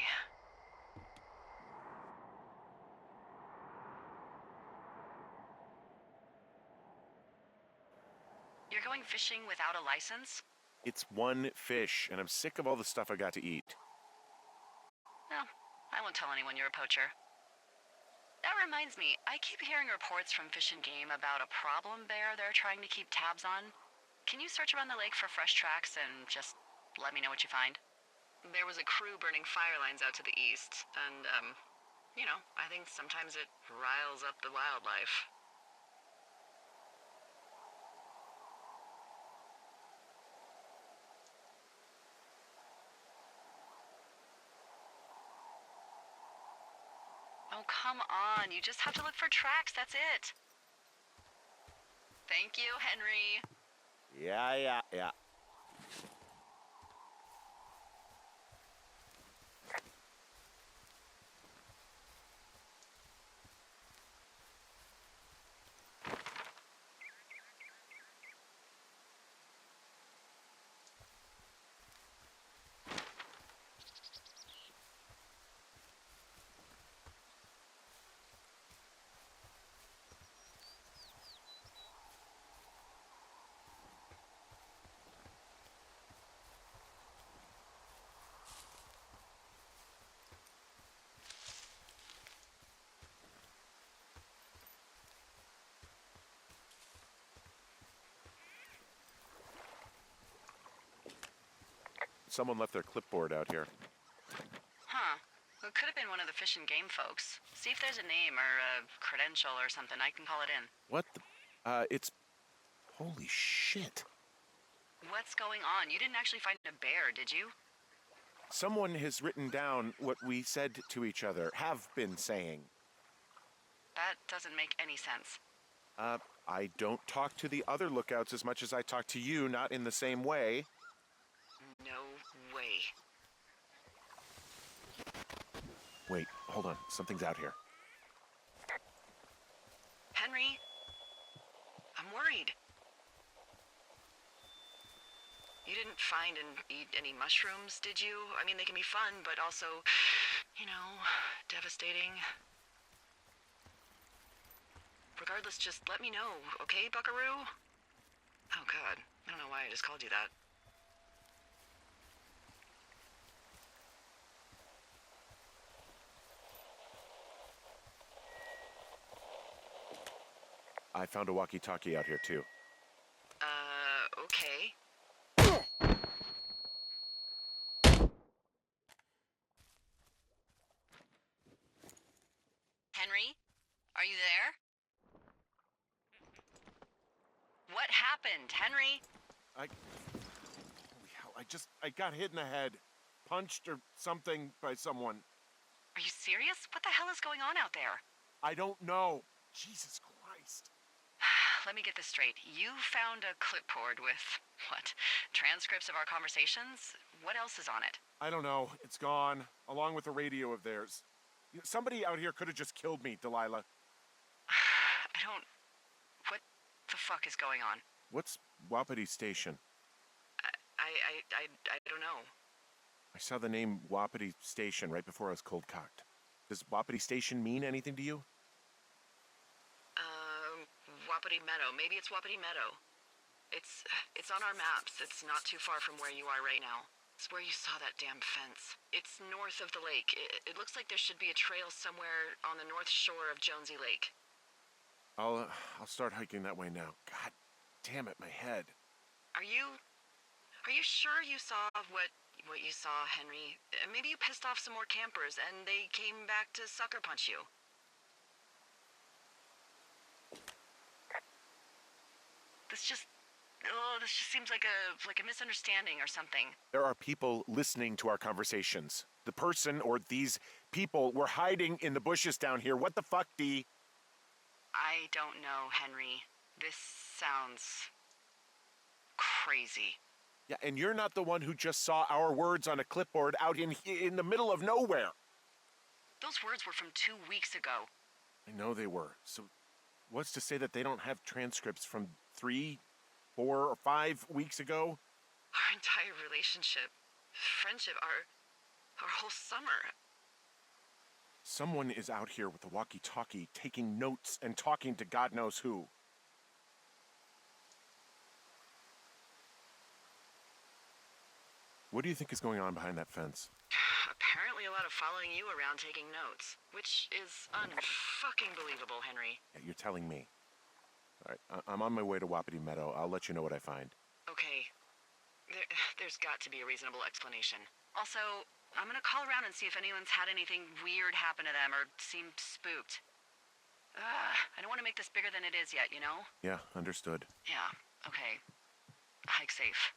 You're going fishing without a license?
It's one fish, and I'm sick of all the stuff I got to eat.
No, I won't tell anyone you're a poacher. That reminds me, I keep hearing reports from Fish and Game about a problem bear they're trying to keep tabs on. Can you search around the lake for fresh tracks and just let me know what you find? There was a crew burning fire lines out to the east, and, you know, I think sometimes it riles up the wildlife. Oh, come on. You just have to look for tracks. That's it. Thank you, Henry.
Yeah. Someone left their clipboard out here.
Huh. It could have been one of the Fish and Game folks. See if there's a name or a credential or something. I can call it in.
What the? It's... Holy shit.
What's going on? You didn't actually find a bear, did you?
Someone has written down what we said to each other, have been saying.
That doesn't make any sense.
I don't talk to the other lookouts as much as I talk to you, not in the same way.
No way.
Wait, hold on. Something's out here.
Henry? I'm worried. You didn't find and eat any mushrooms, did you? I mean, they can be fun, but also, you know, devastating. Regardless, just let me know, okay, buckaroo? Oh, God. I don't know why I just called you that.
I found a walkie-talkie out here, too.
Okay. Are you there? What happened, Henry?
Holy hell, I got hit in the head. Punched or something by someone.
Are you serious? What the hell is going on out there?
I don't know. Jesus Christ.
Let me get this straight. You found a clipboard with, what, transcripts of our conversations? What else is on it?
I don't know. It's gone, along with a radio of theirs. Somebody out here could have just killed me, Delilah.
What the fuck is going on?
What's Wapiti Station?
I don't know.
I saw the name Wapiti Station right before I was cold-cocked. Does Wapiti Station mean anything to you?
Wapiti Meadow. Maybe it's Wapiti Meadow. It's on our maps. It's not too far from where you are right now. It's where you saw that damn fence. It's north of the lake. It looks like there should be a trail somewhere on the north shore of Jonesy Lake.
I'll start hiking that way now. God damn it, my head.
Are you sure you saw what you saw, Henry? Maybe you pissed off some more campers and they came back to sucker punch you. This just seems like a misunderstanding or something.
There are people listening to our conversations. The person or these people were hiding in the bushes down here. What the fuck, Dee?
I don't know, Henry. This sounds crazy.
Yeah, and you're not the one who just saw our words on a clipboard out in the middle of nowhere.
Those words were from 2 weeks ago.
I know they were. So what's to say that they don't have transcripts from 3, 4, or 5 weeks ago?
Our entire relationship, friendship, our whole summer.
Someone is out here with a walkie-talkie taking notes and talking to God knows who. What do you think is going on behind that fence?
Apparently a lot of following you around taking notes, which is unfucking believable, Henry.
Yeah, you're telling me. All right, I'm on my way to Wapiti Meadow. I'll let you know what I find.
Okay. There's got to be a reasonable explanation. Also, I'm gonna call around and see if anyone's had anything weird happen to them or seemed spooked. I don't want to make this bigger than it is yet, you know?
Yeah, understood.
Yeah, okay. Hike safe.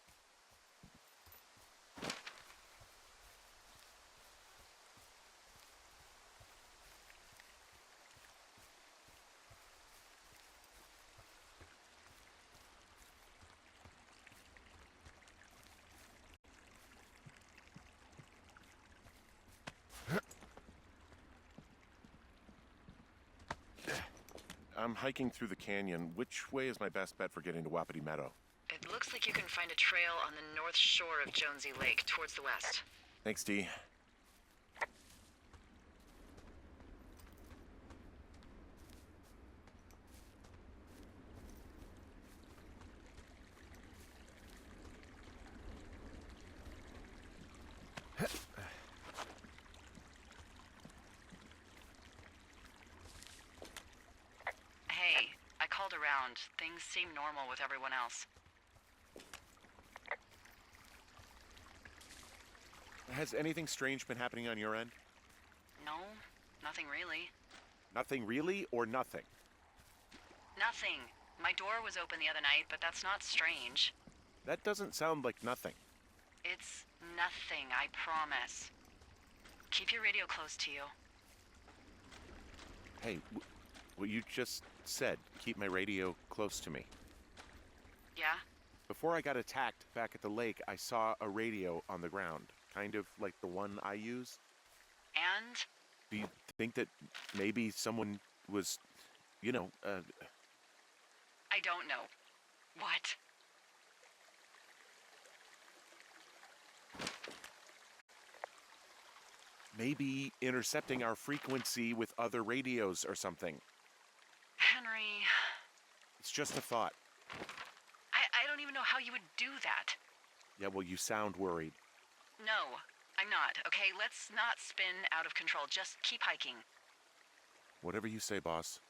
I'm hiking through the canyon. Which way is my best bet for getting to Wapiti Meadow?
It looks like you can find a trail on the north shore of Jonesy Lake, towards the west.
Thanks, Dee.
Hey, I called around. Things seem normal with everyone else.
Has anything strange been happening on your end?
No, nothing really.
Nothing really, or nothing?
Nothing. My door was open the other night, but that's not strange.
That doesn't sound like nothing.
It's nothing, I promise. Keep your radio close to you.
Hey, what you just said, keep my radio close to me.
Yeah?
Before I got attacked back at the lake, I saw a radio on the ground, kind of like the one I use.
And?
Do you think that maybe someone was,
I don't know. What?
maybe intercepting our frequency with other radios or something?
Henry...
It's just a thought.
I don't even know how you would do that.
Yeah, well, you sound worried.
No, I'm not, okay? Let's not spin out of control. Just keep hiking.
Whatever you say, boss.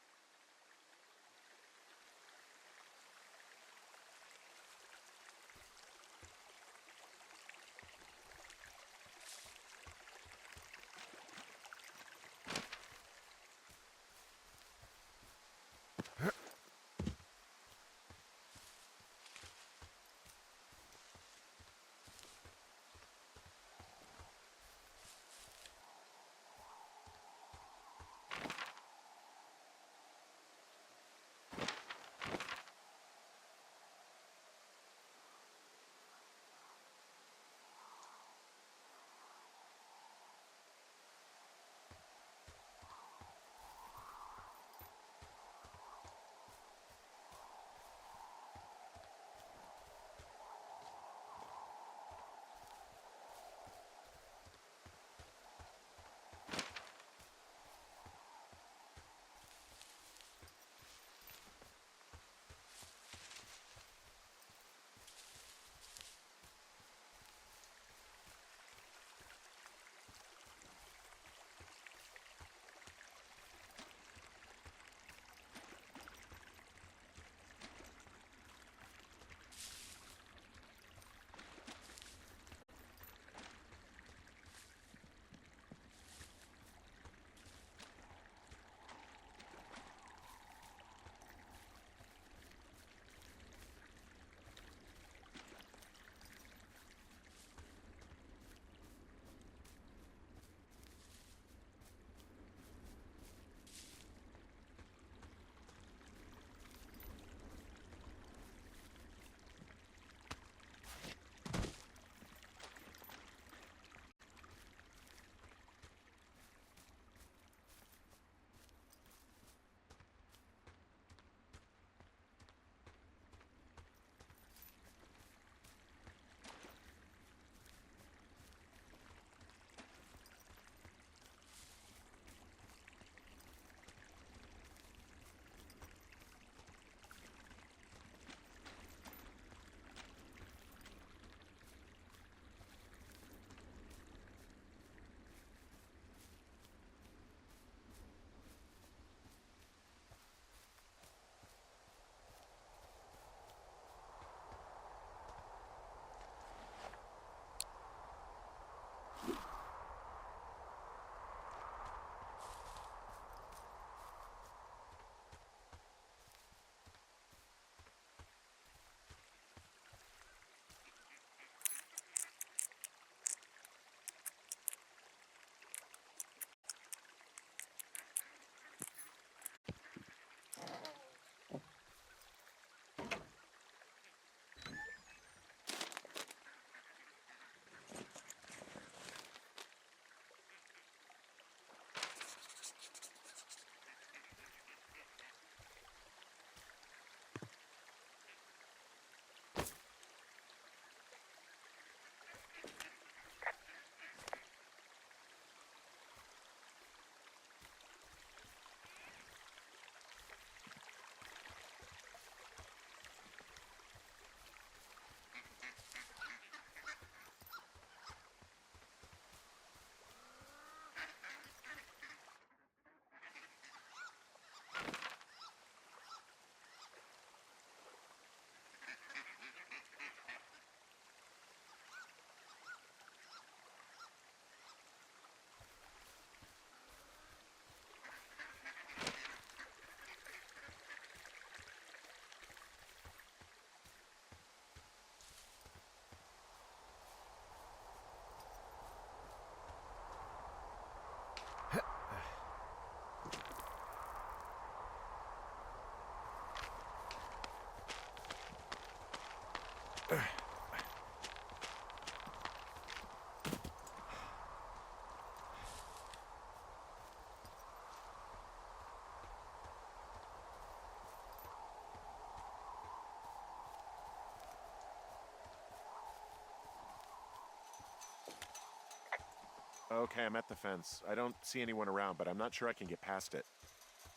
Okay, I'm at the fence. I don't see anyone around, but I'm not sure I can get past it.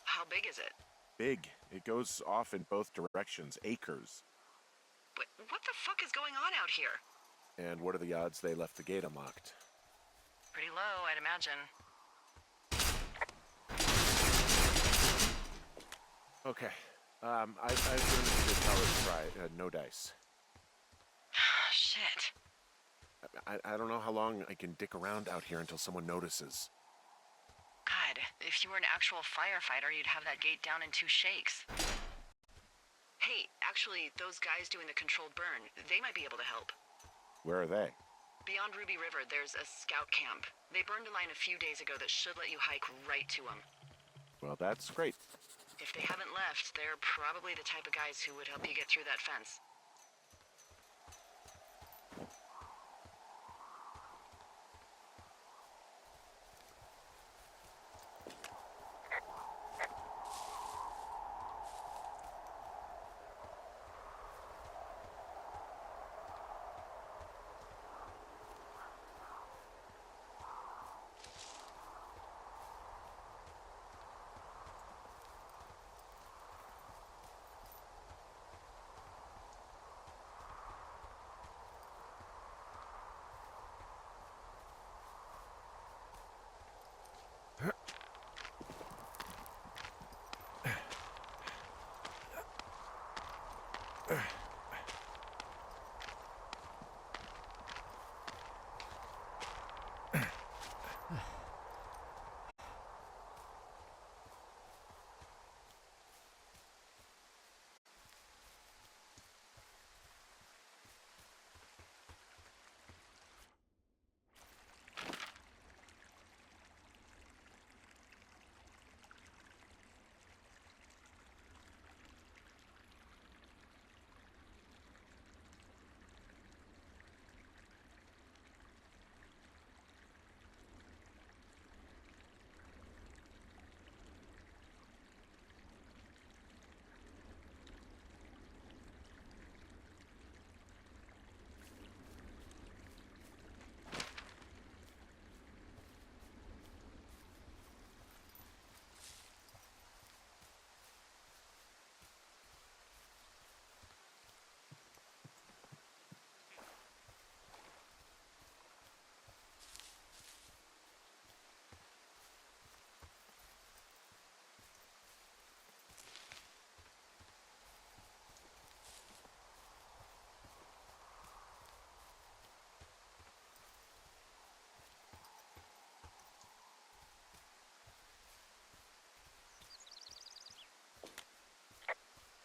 How big is it?
Big. It goes off in both directions, acres.
What the fuck is going on out here?
And what are the odds they left the gate unlocked?
Pretty low, I'd imagine.
Okay. I've learned to do power try, no dice.
Shit.
I don't know how long I can dick around out here until someone notices.
God, if you were an actual firefighter, you'd have that gate down in 2 shakes. Hey, actually, those guys doing the controlled burn, they might be able to help.
Where are they?
Beyond Ruby River, there's a scout camp. They burned a line a few days ago that should let you hike right to them.
Well, that's great.
If they haven't left, they're probably the type of guys who would help you get through that fence.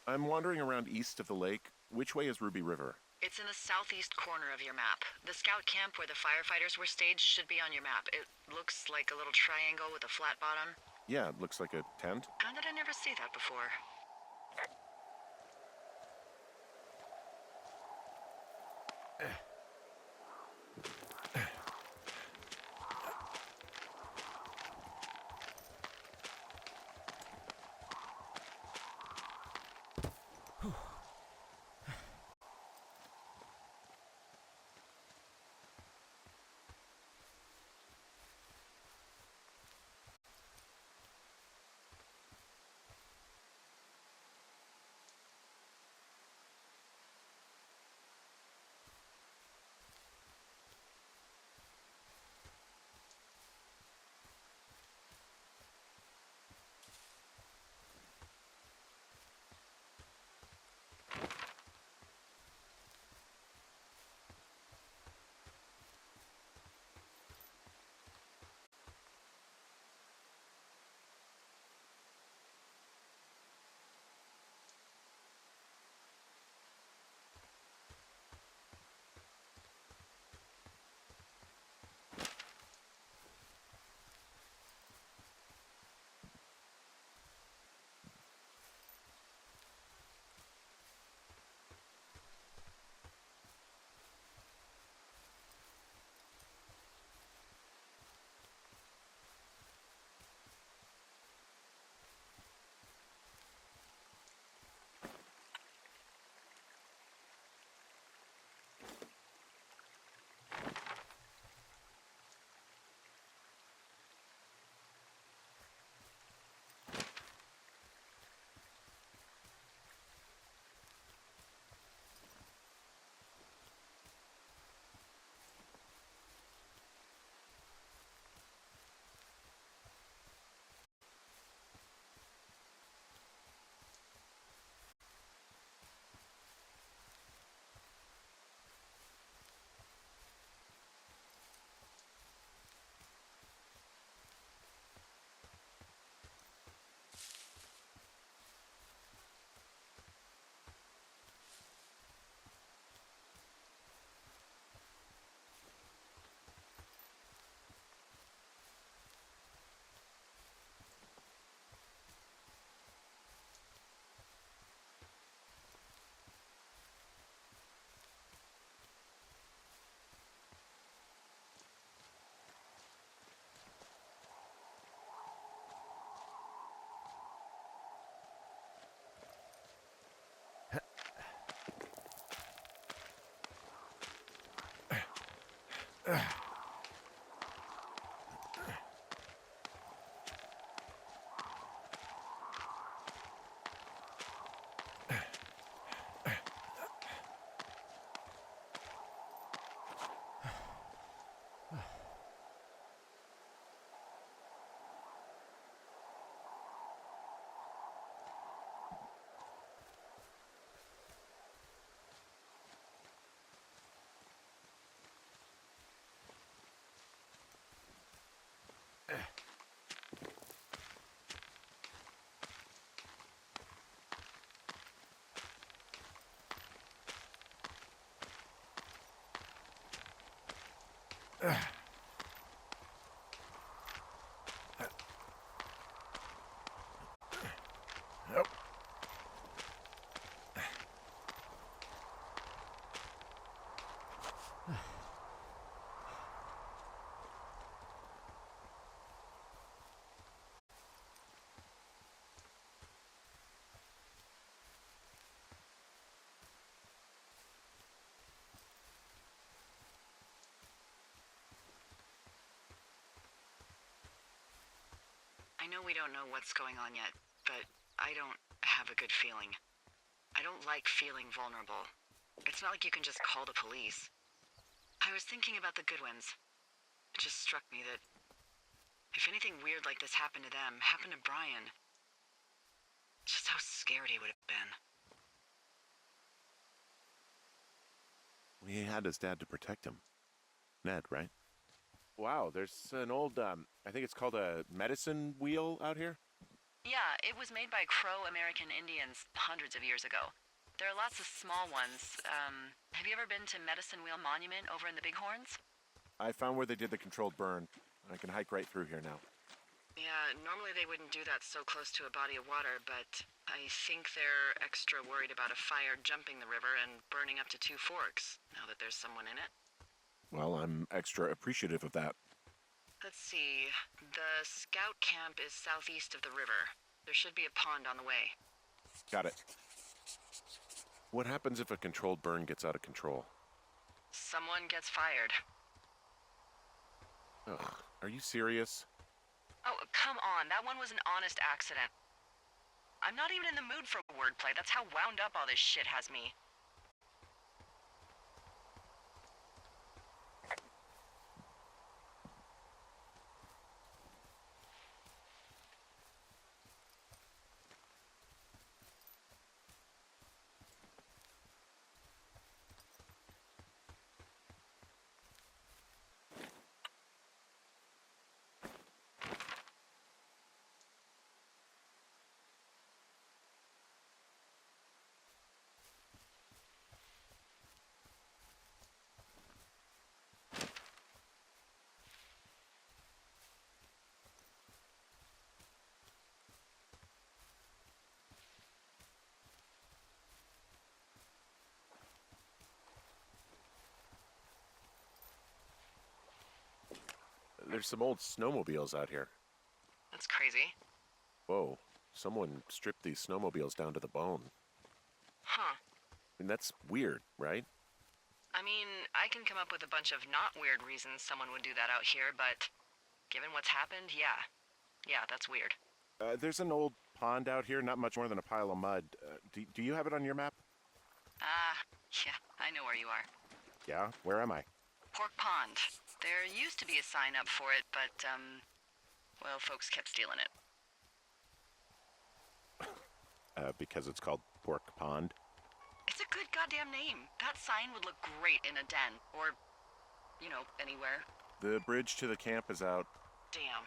I'm wandering around east of the lake. Which way is Ruby River?
It's in the southeast corner of your map. The scout camp where the firefighters were staged should be on your map. It looks like a little triangle with a flat bottom.
Yeah, it looks like a tent.
How did I never see that before? I know we don't know what's going on yet, but I don't have a good feeling. I don't like feeling vulnerable. It's not like you can just call the police. I was thinking about the Goodwins. It just struck me that if anything weird like this happened to them, happened to Brian, just how scared he would have been.
He had his dad to protect him. Ned, right? Wow, there's an old, I think it's called a medicine wheel out here.
Yeah, it was made by Crow American Indians hundreds of years ago. There are lots of small ones. Have you ever been to Medicine Wheel Monument over in the Bighorns?
I found where they did the controlled burn. I can hike right through here now.
Yeah, normally they wouldn't do that so close to a body of water, but I think they're extra worried about a fire jumping the river and burning up to 2 forks, now that there's someone in it.
Well, I'm extra appreciative of that.
Let's see. The scout camp is southeast of the river. There should be a pond on the way.
Got it. What happens if a controlled burn gets out of control?
Someone gets fired.
Ugh, are you serious?
Oh, come on. That one was an honest accident. I'm not even in the mood for wordplay. That's how wound up all this shit has me.
There's some old snowmobiles out here.
That's crazy.
Whoa, someone stripped these snowmobiles down to the bone.
Huh.
I mean, that's weird, right?
I mean, I can come up with a bunch of not weird reasons someone would do that out here, but given what's happened, yeah. Yeah, that's weird.
There's an old pond out here, not much more than a pile of mud. Do you have it on your map?
Yeah, I know where you are.
Yeah, where am I?
Pork Pond. There used to be a sign up for it, but, well, folks kept stealing it.
Because it's called Pork Pond.
It's a good goddamn name. That sign would look great in a den, or, you know, anywhere.
The bridge to the camp is out.
Damn.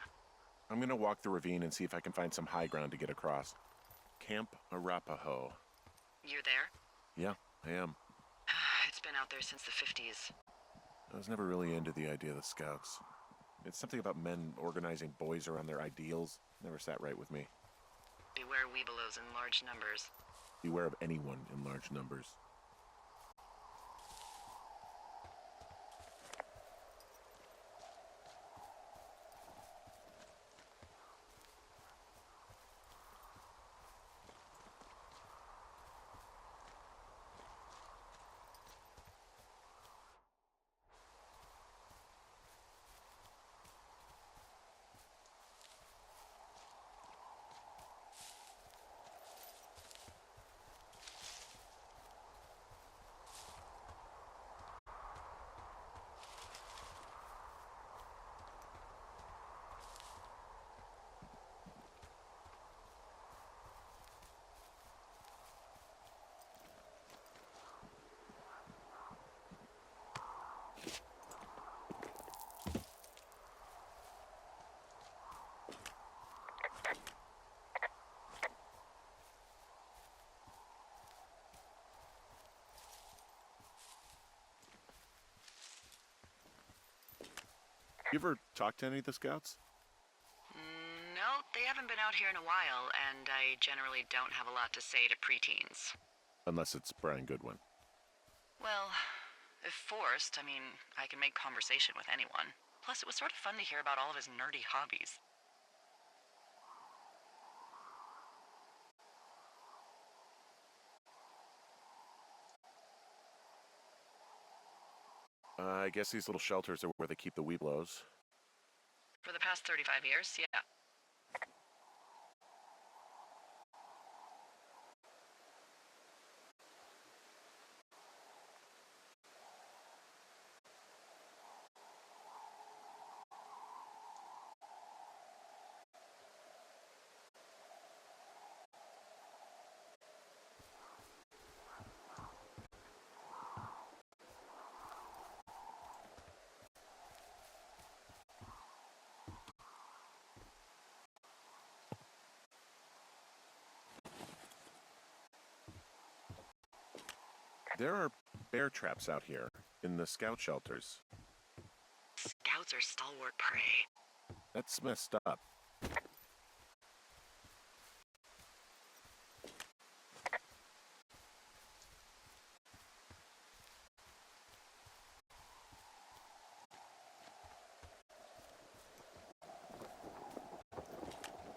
I'm gonna walk the ravine and see if I can find some high ground to get across. Camp Arapaho.
You're there?
Yeah, I am.
It's been out there since the 50s.
I was never really into the idea of the Scouts. It's something about men organizing boys around their ideals. Never sat right with me.
Beware weebelows in large numbers.
Beware of anyone in large numbers. You ever talk to any of the Scouts?
No, they haven't been out here in a while, and I generally don't have a lot to say to preteens.
Unless it's Brian Goodwin.
Well, if forced, I mean, I can make conversation with anyone. Plus, it was sort of fun to hear about all of his nerdy hobbies.
I guess these little shelters are where they keep the weeblos.
For the past 35 years, yeah.
There are bear traps out here in the scout shelters.
Scouts are stalwart prey.
That's messed up.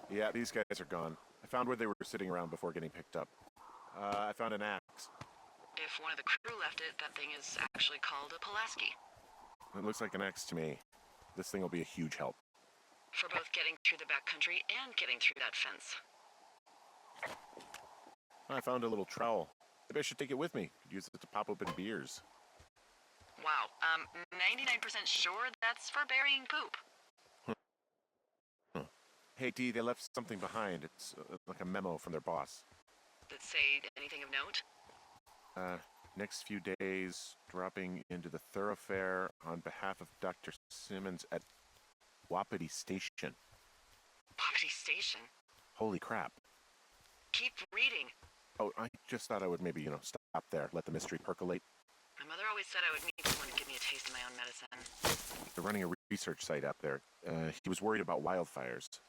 Yeah, these guys are gone. I found where they were sitting around before getting picked up. I found an axe.
If one of the crew left it, that thing is actually called a Pulaski.
It looks like an axe to me. This thing will be a huge help.
For both getting through the backcountry and getting through that fence.
I found a little trowel. Maybe I should take it with me. Could use it to pop open beers.
Wow, 99% sure that's for burying poop.
Hey, Dee, they left something behind. It's like a memo from their boss.
Did it say anything of note?
Next few days, dropping into the thoroughfare on behalf of Dr. Simmons at Wapiti Station.
Wapiti Station?
Holy crap.
Keep reading.
Oh, I just thought I would maybe, stop there, let the mystery percolate.
My mother always said I would meet someone to give me a taste of my own medicine.
They're running a research site up there. He was worried about wildfires.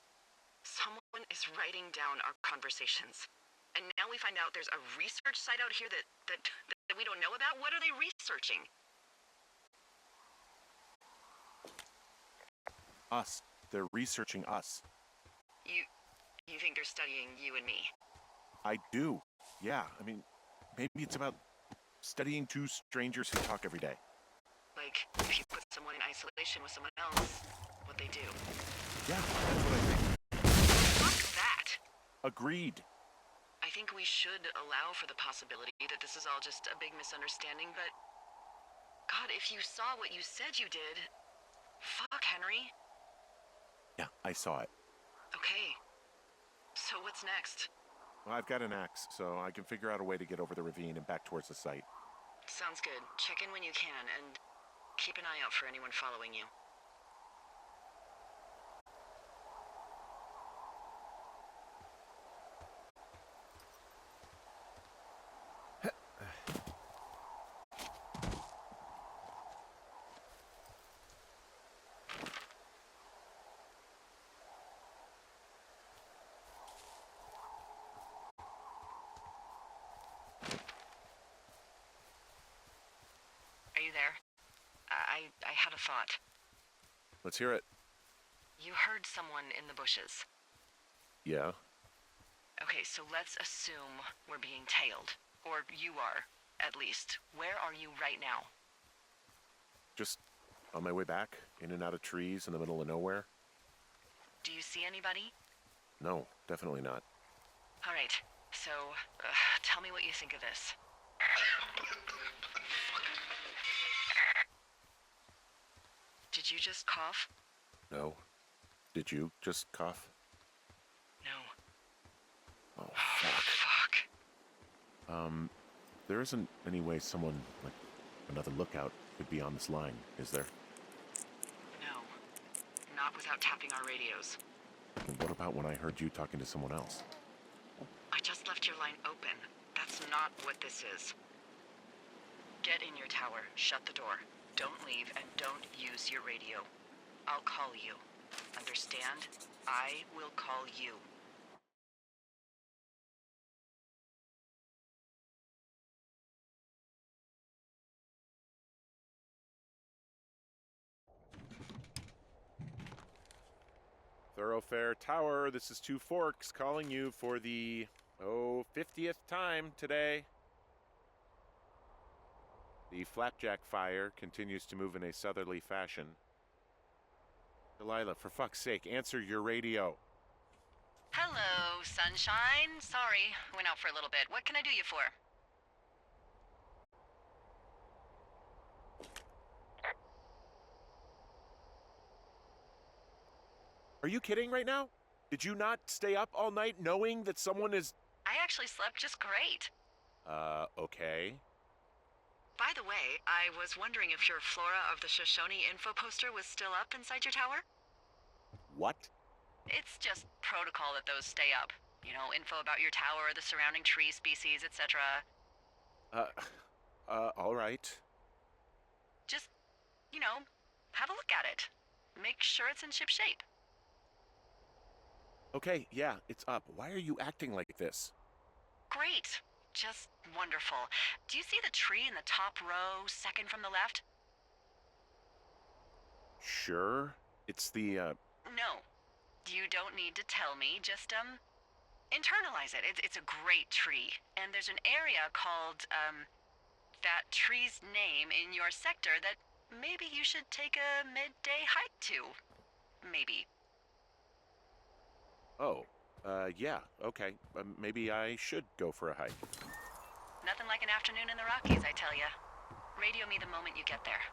Someone is writing down our conversations. And now we find out there's a research site out here that we don't know about? What are they researching?
Us. They're researching us.
You think they're studying you and me?
I do. Yeah, I mean, maybe it's about studying two strangers who talk every day.
Like, if you put someone in isolation with someone else, what they do.
Yeah, that's what I think.
Fuck that!
Agreed.
I think we should allow for the possibility that this is all just a big misunderstanding, but... God, if you saw what you said you did... Fuck, Henry.
Yeah, I saw it.
Okay. So what's next?
Well, I've got an axe, so I can figure out a way to get over the ravine and back towards the site.
Sounds good. Check in when you can, and keep an eye out for anyone following you. Are you there? I had a thought.
Let's hear it.
You heard someone in the bushes.
Yeah?
Okay, so let's assume we're being tailed. Or you are, at least. Where are you right now?
Just on my way back, in and out of trees in the middle of nowhere.
Do you see anybody?
No, definitely not.
All right, so tell me what you think of this. Did you just cough?
No. Did you just cough?
No.
Oh,
Fuck.
There isn't any way someone, like another lookout, could be on this line, is there?
No. Not without tapping our radios.
And what about when I heard you talking to someone else?
I just left your line open. That's not what this is. Get in your tower, shut the door. Don't leave, and don't use your radio. I'll call you. Understand? I will call you.
Thoroughfare Tower, this is Two Forks calling you for the, 50th time today. The flapjack fire continues to move in a southerly fashion. Delilah, for fuck's sake, answer your radio.
Hello, sunshine. Sorry, went out for a little bit. What can I do you for?
Are you kidding right now? Did you not stay up all night knowing that someone is...
I actually slept just great.
Okay.
By the way, I was wondering if your Flora of the Shoshone info poster was still up inside your tower?
What?
It's just protocol that those stay up. You know, info about your tower, the surrounding tree species, etc.
All right.
Just, have a look at it. Make sure it's in ship shape.
Okay, yeah, it's up. Why are you acting like this?
Great. Just wonderful. Do you see the tree in the top row, second from the left?
Sure. It's the,
No. You don't need to tell me. Just, internalize it. It's a great tree. And there's an area called, that tree's name in your sector that maybe you should take a midday hike to. Maybe.
Oh, yeah, okay. Maybe I should go for a hike.
Nothing like an afternoon in the Rockies, I tell ya. Radio me the moment you get there.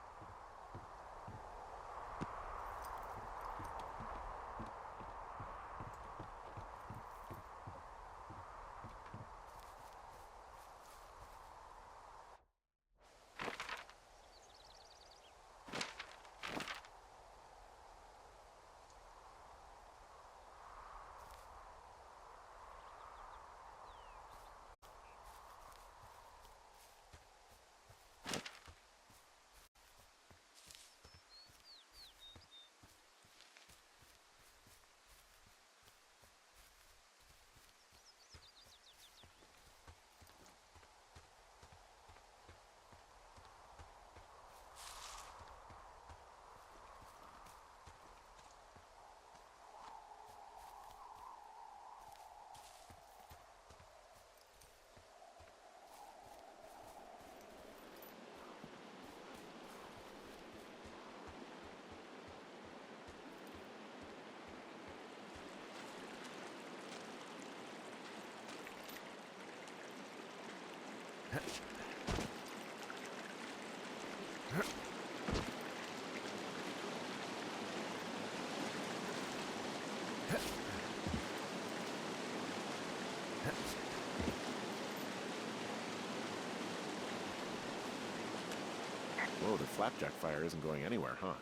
Whoa, the flapjack fire isn't going anywhere, huh?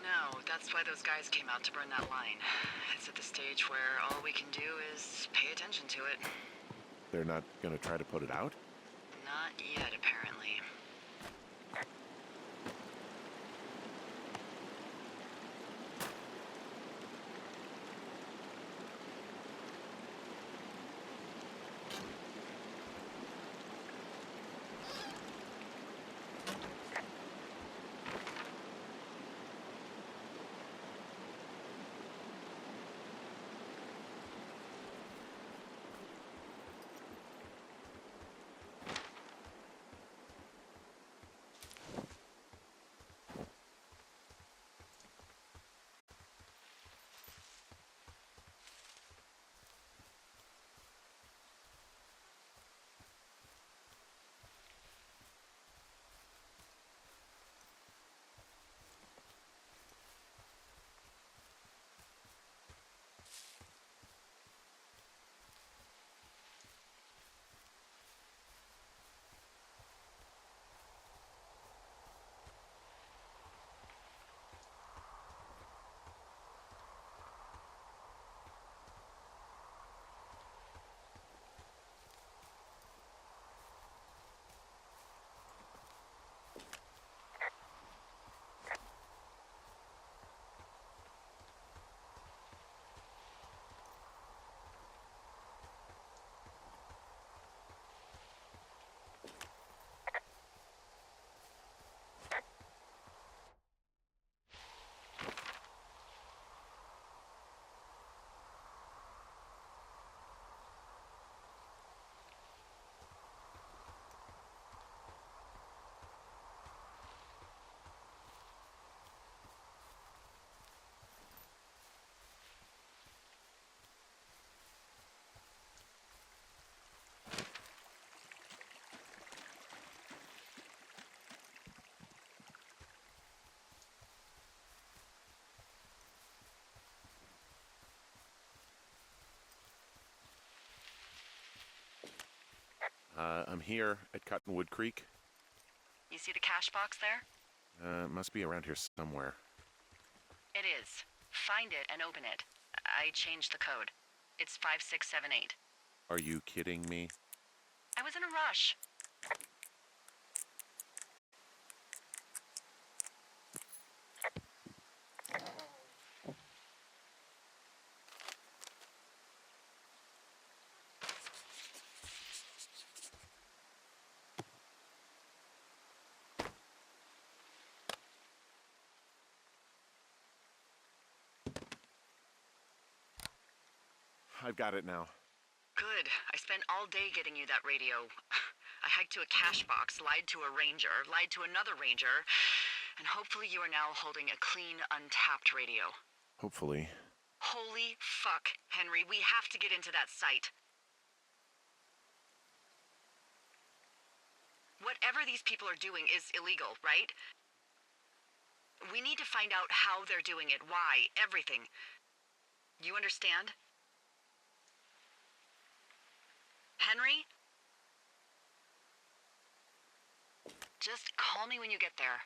No, that's why those guys came out to burn that line. It's at the stage where all we can do is pay attention to it.
They're not gonna try to put it out?
Not yet, apparently.
I'm here at Cottonwood Creek.
You see the cash box there?
Must be around here somewhere.
It is. Find it and open it. I changed the code. It's 5678.
Are you kidding me?
I was in a rush.
I've got it now.
Good. I spent all day getting you that radio. I hiked to a cash box, lied to a ranger, lied to another ranger, and hopefully you are now holding a clean, untapped radio.
Hopefully.
Holy fuck, Henry, we have to get into that site. Whatever these people are doing is illegal, right? We need to find out how they're doing it, why, everything. You understand? Henry? Just call me when you get there.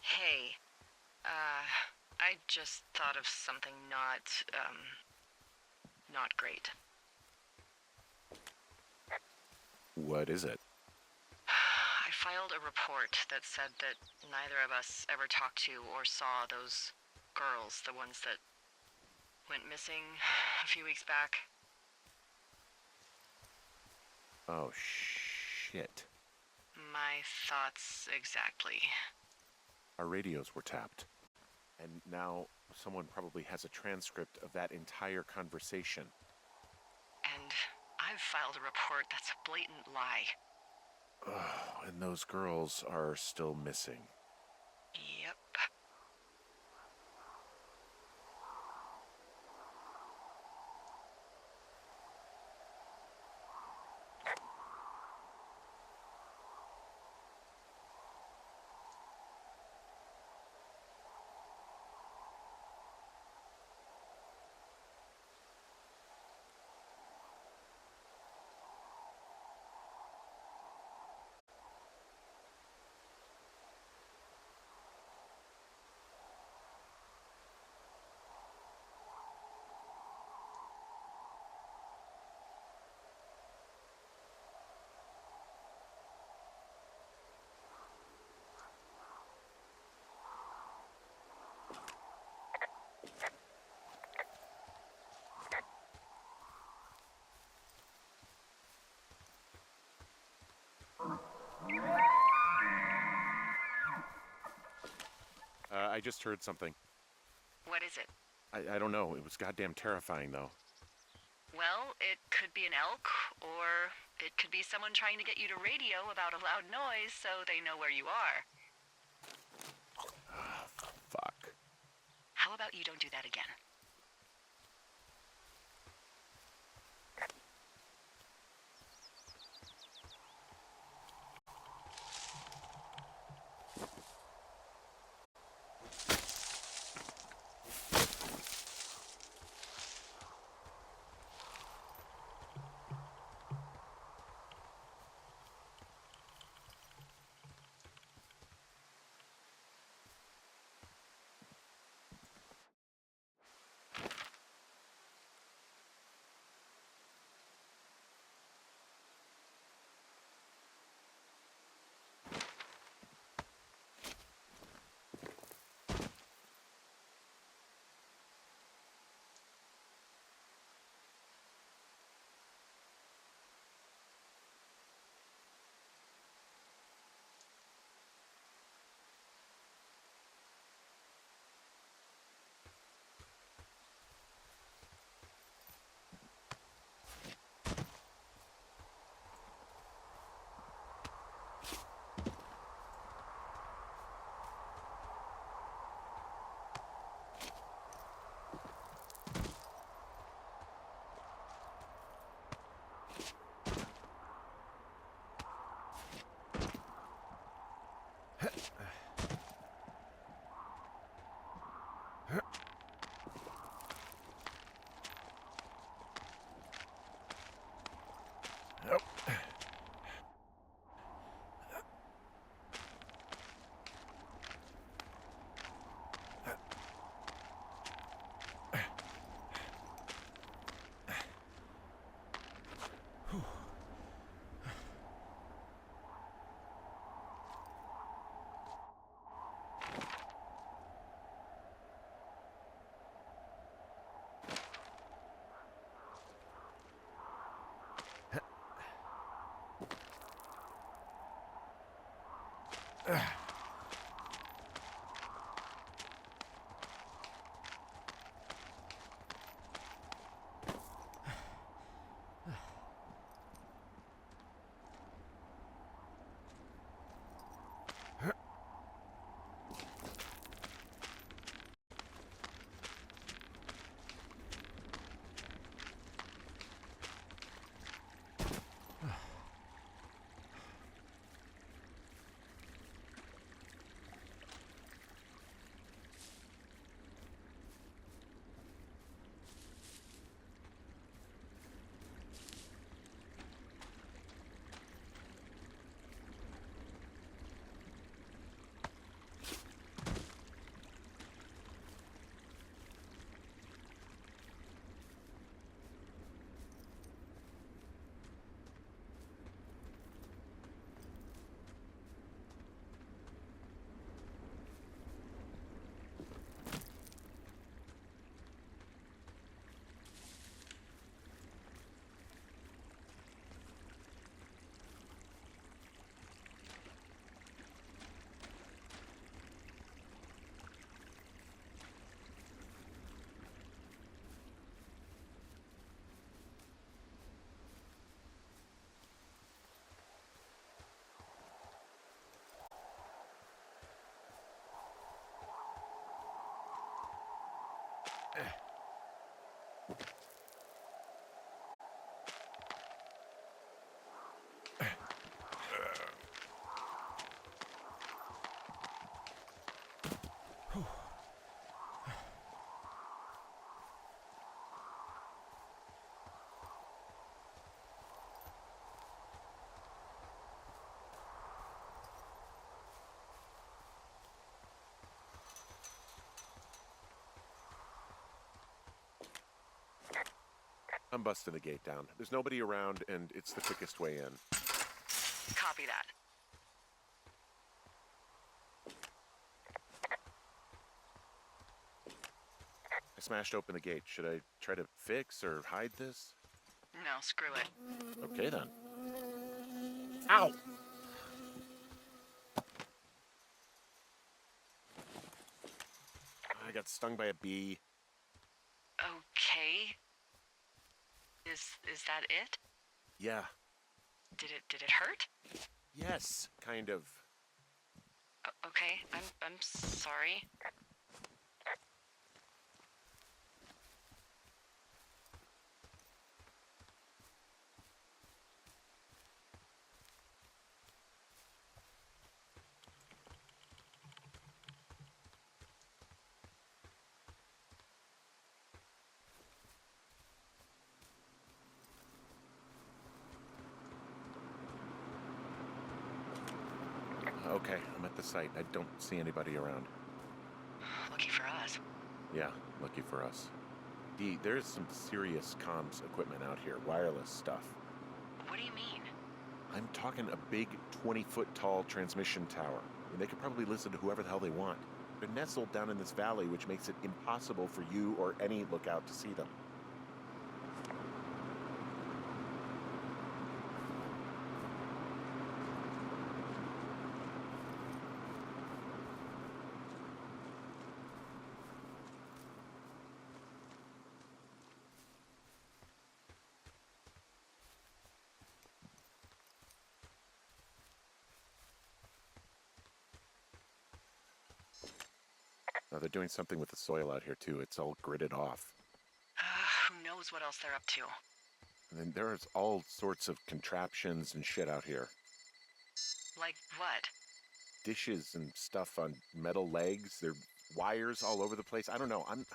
Hey, I just thought of something not great.
What is it?
I filed a report that said that neither of us ever talked to or saw those girls, the ones that went missing a few weeks back.
Oh, shit.
My thoughts exactly.
Our radios were tapped. And now someone probably has a transcript of that entire conversation.
And I've filed a report that's a blatant lie.
Oh, and those girls are still missing.
Yep.
I just heard something.
What is it?
I don't know. It was goddamn terrifying, though.
Well, it could be an elk, or it could be someone trying to get you to radio about a loud noise so they know where you are.
Fuck.
How about you don't do that again?
I'm busting the gate down. There's nobody around, and it's the quickest way in.
Copy that.
I smashed open the gate. Should I try to fix or hide this?
No, screw it.
Okay, then. Ow! got stung by a bee.
Okay. Is that it?
Yeah.
Did it hurt?
Yes, kind of.
Okay, I'm sorry.
Okay, I'm at the site. I don't see anybody around.
Lucky for us.
Yeah, lucky for us. Dee, there's some serious comms equipment out here, wireless stuff.
What do you mean?
I'm talking a big 20-foot tall transmission tower. And they could probably listen to whoever the hell they want. They're nestled down in this valley, which makes it impossible for you or any lookout to see them. Now, they're doing something with the soil out here, too. It's all gridded off.
Who knows what else they're up to?
And then there's all sorts of contraptions and shit out here.
Like what?
Dishes and stuff on metal legs. There are wires all over the place. I don't know. I'm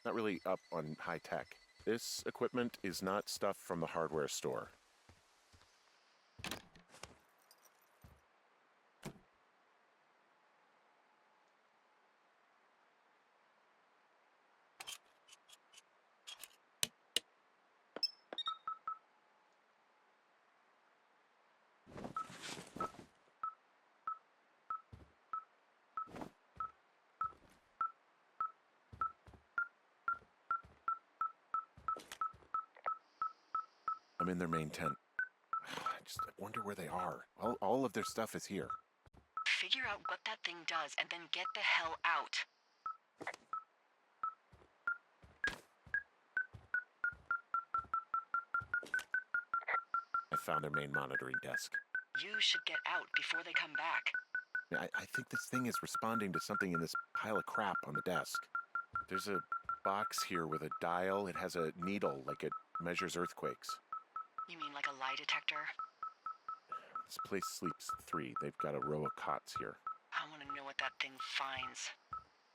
not really up on high tech. This equipment is not stuff from the hardware store. I'm in their main tent. I wonder where they are. All of their stuff is here.
Figure out what that thing does and then get the hell out.
I found their main monitoring desk.
You should get out before they come back.
I think this thing is responding to something in this pile of crap on the desk. There's a box here with a dial. It has a needle, like it measures earthquakes.
You mean like a lie detector?
This place sleeps 3. They've got a row of cots here.
I want to know what that thing finds.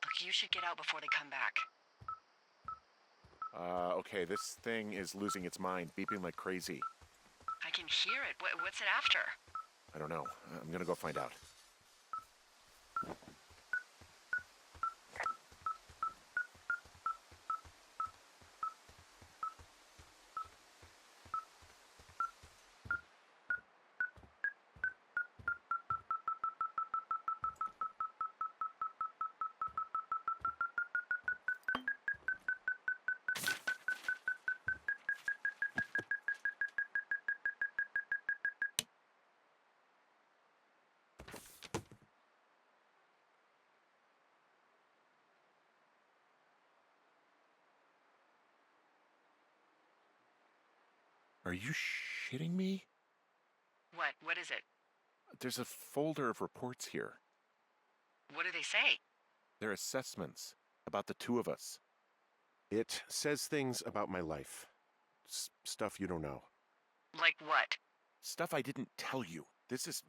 Look, you should get out before they come back.
Okay, this thing is losing its mind, beeping like crazy.
I can hear it. What's it after?
I don't know. I'm gonna go find out. Are you shitting me?
What? What is it?
There's a folder of reports here.
What do they say?
They're assessments about the 2 of us. It says things about my life. Stuff you don't know.
Like what?
Stuff I didn't tell you. This is...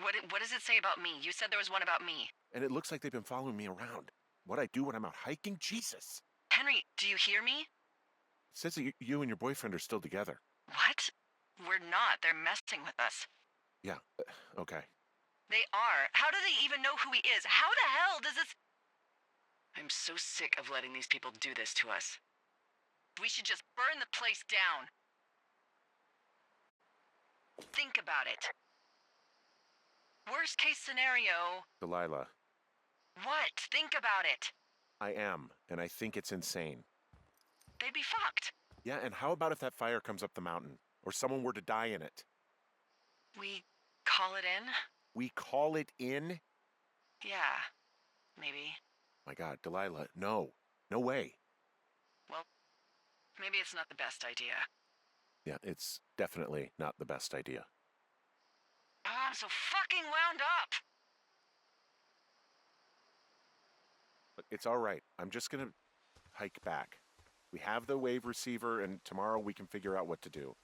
What does it say about me? You said there was one about me.
And it looks like they've been following me around. What I do when I'm out hiking? Jesus!
Henry, do you hear me?
It says that you and your boyfriend are still together.
What? We're not. They're messing with us.
Yeah, okay.
They are. How do they even know who he is? How the hell does this... I'm so sick of letting these people do this to us. We should just burn the place down. Think about it. Worst case scenario...
Delilah,
What? Think about it.
I am, and I think it's insane.
They'd be fucked.
Yeah, and how about if that fire comes up the mountain? Or someone were to die in it?
We call it in?
We call it in?
Yeah, maybe.
My God, Delilah, no. No way.
Well, maybe it's not the best idea.
Yeah, it's definitely not the best idea.
Oh, I'm so fucking wound up!
But it's all right. I'm just gonna hike back. We have the wave receiver, and tomorrow we can figure out what to do.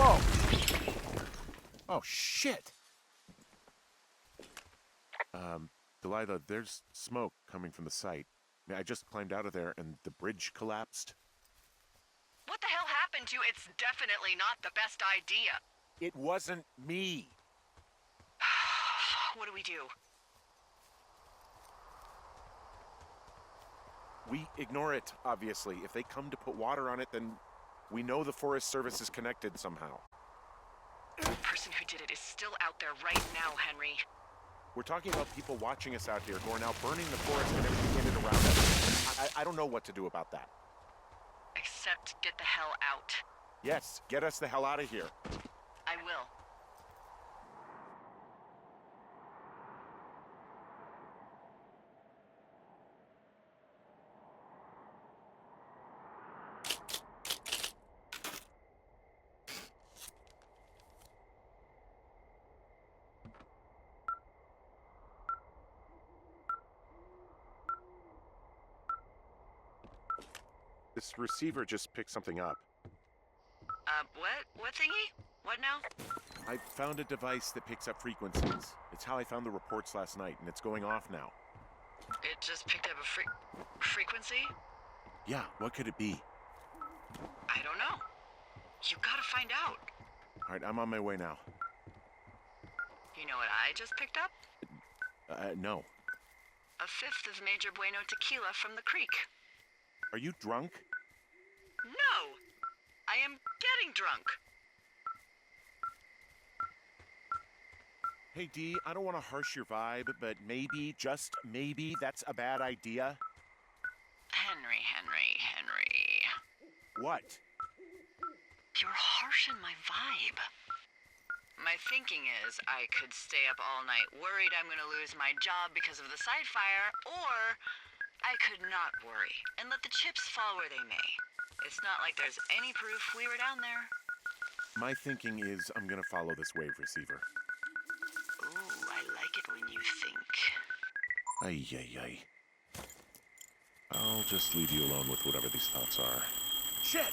Whoa! Oh, shit! Delilah, there's smoke coming from the site. I just climbed out of there and the bridge collapsed.
What the hell happened to It's definitely not the best idea?
It wasn't me.
What do we do?
We ignore it, obviously. If they come to put water on it, then we know the Forest Service is connected somehow.
The person who did it is still out there right now, Henry.
We're talking about people watching us out here who are now burning the forest and everything in and around us. I don't know what to do about that.
Except get the hell out.
Yes, get us the hell out of here.
I will.
This receiver just picked something up.
What? What thingy? What now?
I found a device that picks up frequencies. It's how I found the reports last night, and it's going off now.
It just picked up a frequency?
Yeah, what could it be?
I don't know. You gotta find out.
All right, I'm on my way now.
You know what I just picked up?
No.
A fifth of Major Bueno tequila from the creek.
Are you drunk?
No! I am getting drunk.
Hey, Dee, I don't want to harsh your vibe, but maybe, just maybe, that's a bad idea.
Henry.
What?
You're harshing my vibe. My thinking is I could stay up all night worried I'm gonna lose my job because of the side fire, or I could not worry and let the chips fall where they may. It's not like there's any proof we were down there.
My thinking is I'm gonna follow this wave receiver.
Ooh, I like it when you think.
Ay. I'll just leave you alone with whatever these thoughts are. Shit!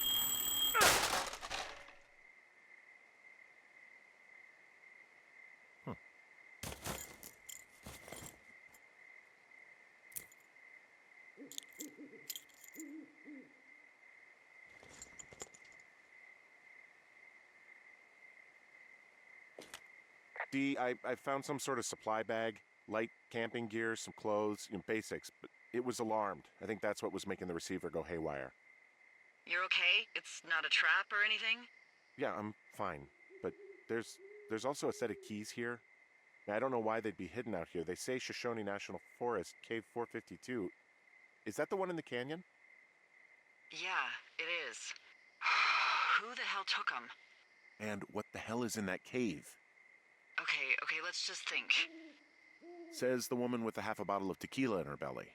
Dee, I found some sort of supply bag, light camping gear, some clothes, basics, but it was alarmed. I think that's what was making the receiver go haywire.
You're okay? It's not a trap or anything?
Yeah, I'm fine, but there's also a set of keys here. I don't know why they'd be hidden out here. They say Shoshone National Forest, Cave 452. Is that the one in the canyon?
Yeah, it is. Who the hell took them?
And what the hell is in that cave?
Okay, let's just think.
Says the woman with a half a bottle of tequila in her belly.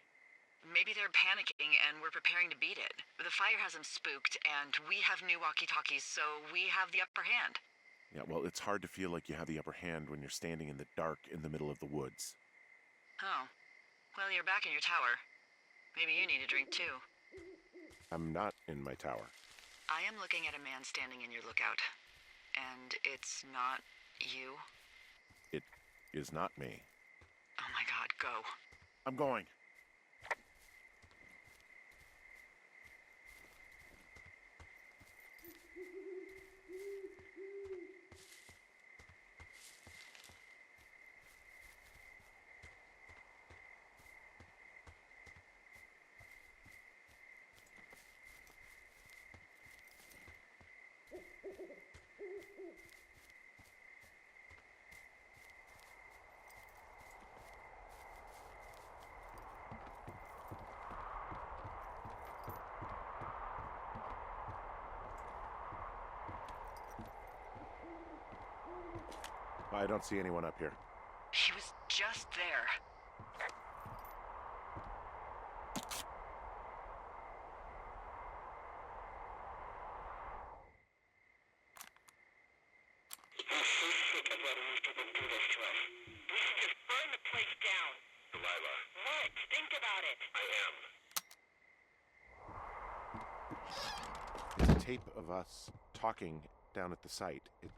Maybe they're panicking and we're preparing to beat it. The fire has them spooked, and we have new walkie-talkies, so we have the upper hand.
Yeah, well, it's hard to feel like you have the upper hand when you're standing in the dark in the middle of the woods.
Oh. Well, you're back in your tower. Maybe you need a drink, too.
I'm not in my tower.
I am looking at a man standing in your lookout. And it's not you?
It is not me.
Oh my God, go.
I'm going. I don't see anyone up here.
He was just there.
I'm so sick of letting these people do this to us. We should just burn the place down. Delilah. What? Think about it. I am.
There's a tape of us talking down at the site. It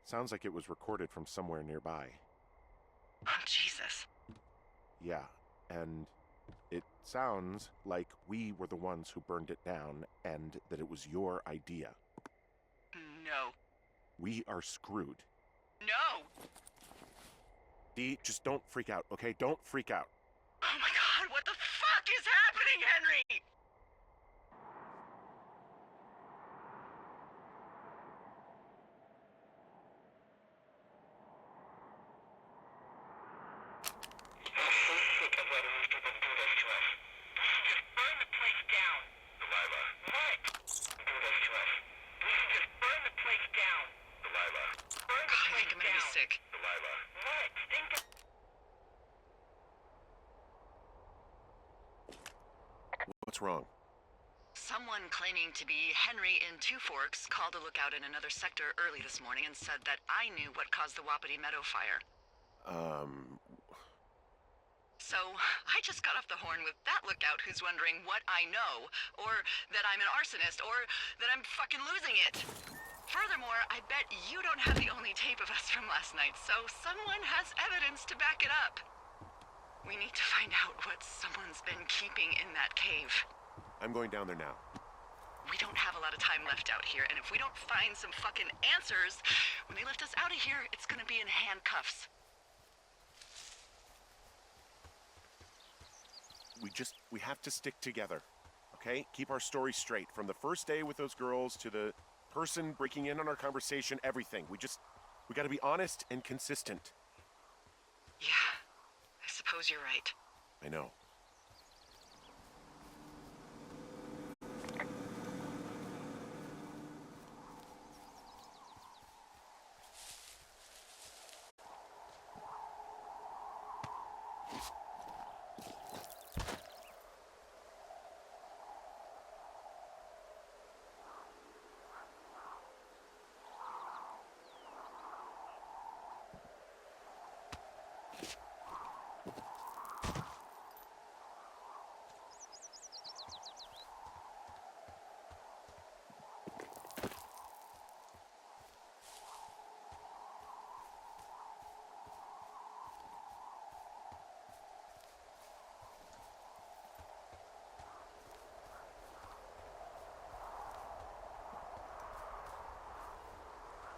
sounds like it was recorded from somewhere nearby.
Oh, Jesus.
Yeah, and it sounds like we were the ones who burned it down and that it was your idea.
No.
We are screwed.
No!
Dee, just don't freak out, okay? Don't freak out.
Oh my God, what the fuck is happening, Henry?
I'm so sick of letting these people do this to us. We should just burn the place down. Delilah. What? Do this to us. We should just burn the place down. Delilah. Burn the
God, I
place
think I'm gonna
down.
be sick.
Delilah. What? Think of...
What's wrong?
Someone claiming to be Henry in Two Forks called a lookout in another sector early this morning and said that I knew what caused the Wapiti Meadow fire. So, I just got off the horn with that lookout who's wondering what I know, or that I'm an arsonist, or that I'm fucking losing it. Furthermore, I bet you don't have the only tape of us from last night, so someone has evidence to back it up. We need to find out what someone's been keeping in that cave.
I'm going down there now.
We don't have a lot of time left out here, and if we don't find some fucking answers, when they lift us out of here, it's gonna be in handcuffs.
We have to stick together, okay? Keep our story straight. From the first day with those girls to the person breaking in on our conversation, everything. We gotta be honest and consistent.
Yeah, I suppose you're right.
I know.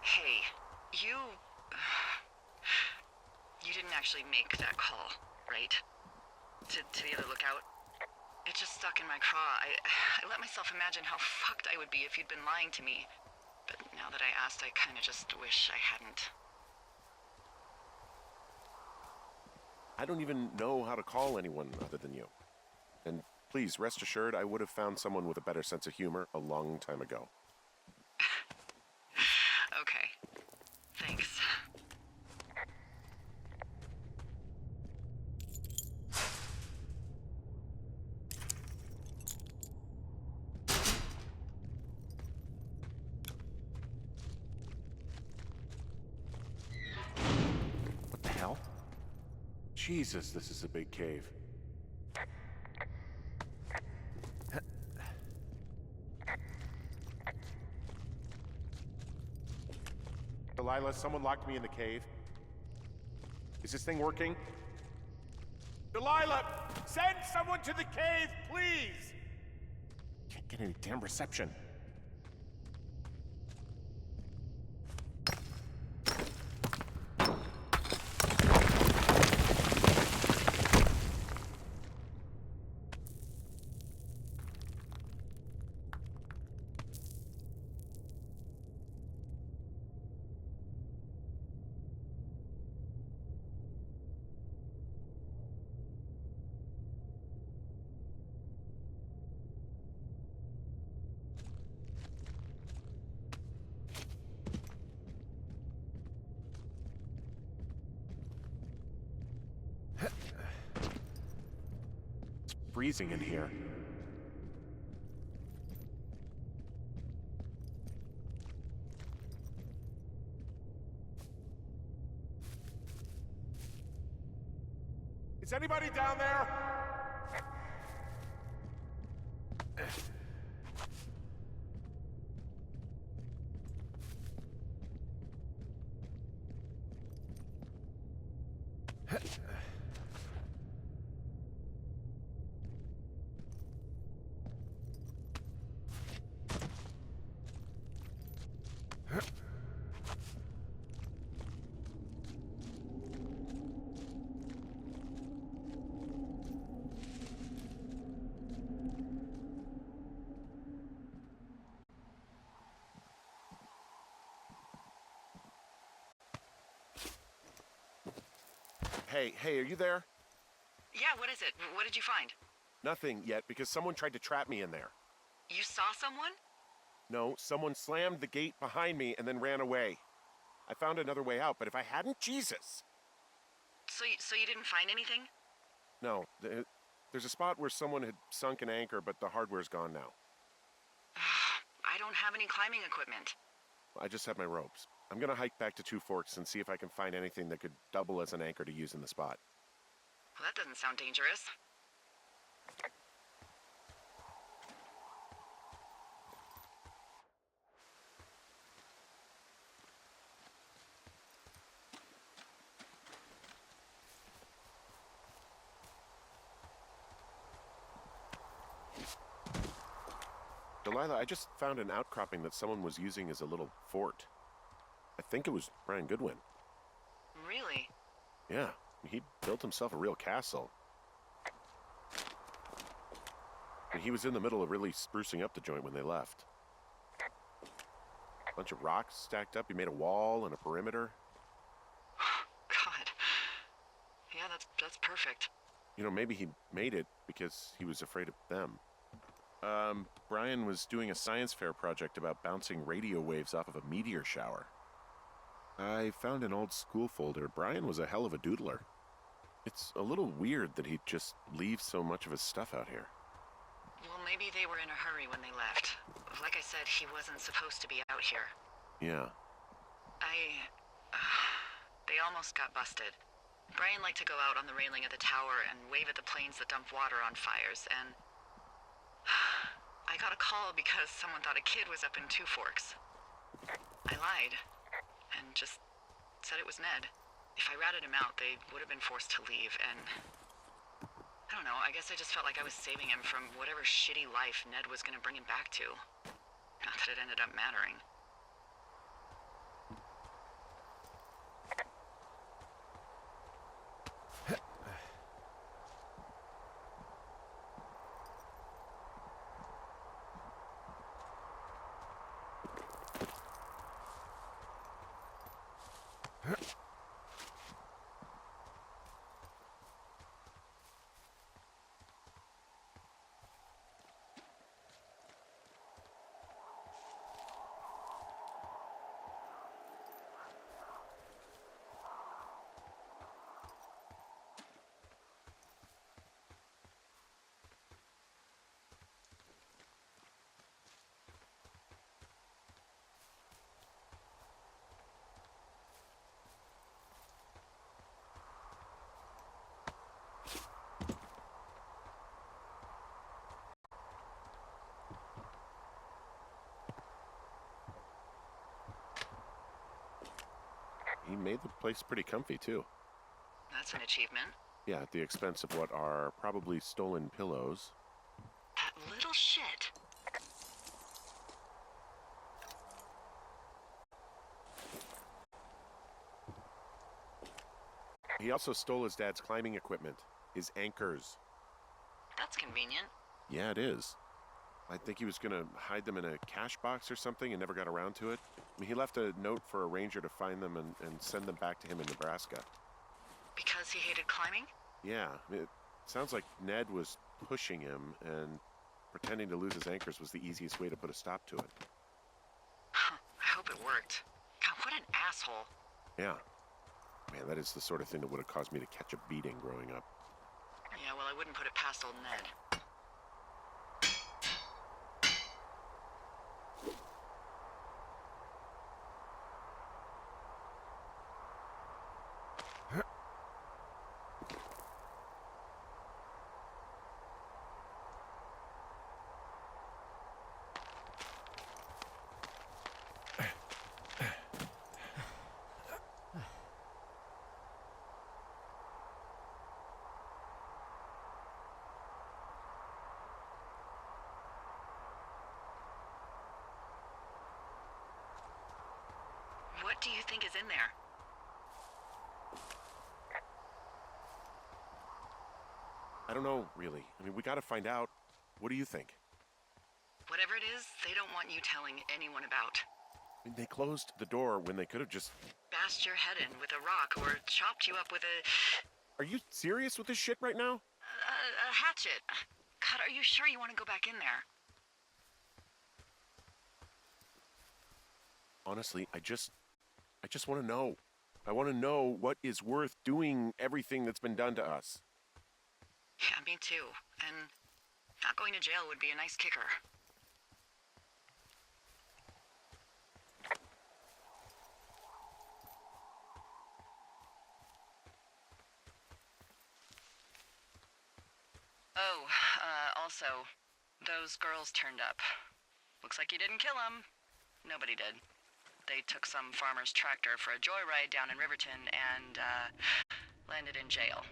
Hey, you didn't actually make that call, right? To the other lookout? It just stuck in my craw. I let myself imagine how fucked I would be if you'd been lying to me. But now that I asked, I kinda just wish I hadn't.
I don't even know how to call anyone other than you. And please, rest assured, I would have found someone with a better sense of humor a long time ago.
Okay. Thanks.
What the hell? Jesus, this is a big cave. Delilah, someone locked me in the cave. Is this thing working? Delilah, send someone to the cave, please! Can't get any damn reception. freezing in here. Is anybody down there? Hey, are you there?
Yeah, what is it? What did you find?
Nothing yet, because someone tried to trap me in there.
You saw someone?
No, someone slammed the gate behind me and then ran away. I found another way out, but if I hadn't, Jesus!
So you didn't find anything?
No, there's a spot where someone had sunk an anchor, but the hardware's gone now.
I don't have any climbing equipment.
I just have my ropes. I'm gonna hike back to Two Forks and see if I can find anything that could double as an anchor to use in the spot.
Well, that doesn't sound dangerous.
Delilah, I just found an outcropping that someone was using as a little fort. I think it was Brian Goodwin.
Really?
Yeah, he built himself a real castle. And he was in the middle of really sprucing up the joint when they left. A bunch of rocks stacked up. He made a wall and a perimeter.
God. Yeah, that's perfect.
You know, maybe he made it because he was afraid of them. Brian was doing a science fair project about bouncing radio waves off of a meteor shower. I found an old school folder. Brian was a hell of a doodler. It's a little weird that he'd just leave so much of his stuff out here.
Well, maybe they were in a hurry when they left. Like I said, he wasn't supposed to be out here.
Yeah.
They almost got busted. Brian liked to go out on the railing of the tower and wave at the planes that dump water on fires, and I got a call because someone thought a kid was up in Two Forks. I lied, and just said it was Ned. If I ratted him out, they would have been forced to leave, and I don't know, I guess I just felt like I was saving him from whatever shitty life Ned was gonna bring him back to. Not that it ended up mattering.
He made the place pretty comfy, too.
That's an achievement.
Yeah, at the expense of what are probably stolen pillows.
That little shit.
He also stole his dad's climbing equipment, his anchors.
That's convenient.
Yeah, it is. I think he was gonna hide them in a cash box or something and never got around to it. I mean, he left a note for a ranger to find them and send them back to him in Nebraska.
Because he hated climbing?
Yeah, it sounds like Ned was pushing him, and pretending to lose his anchors was the easiest way to put a stop to it.
Huh, I hope it worked. God, what an asshole.
Yeah. Man, that is the sort of thing that would have caused me to catch a beating growing up.
Yeah, well, I wouldn't put it past old Ned. What do you think is in there?
I don't know, really. I mean, we gotta find out. What do you think?
Whatever it is, they don't want you telling anyone about.
I mean, they closed the door when they could have just...
Bashed your head in with a rock or chopped you up with
Are you serious with this shit right now?
a hatchet. God, are you sure you want to go back in there?
Honestly, I just want to know. I want to know what is worth doing everything that's been done to us.
Yeah, me too. And not going to jail would be a nice kicker. Oh, also, those girls turned up. Looks like you didn't kill them. Nobody did. They took some farmer's tractor for a joyride down in Riverton and, landed in jail.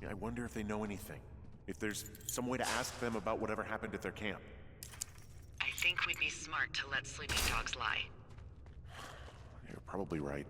I wonder if they know anything. If there's some way to ask them about whatever happened at their camp.
I think we'd be smart to let sleeping dogs lie.
You're probably right.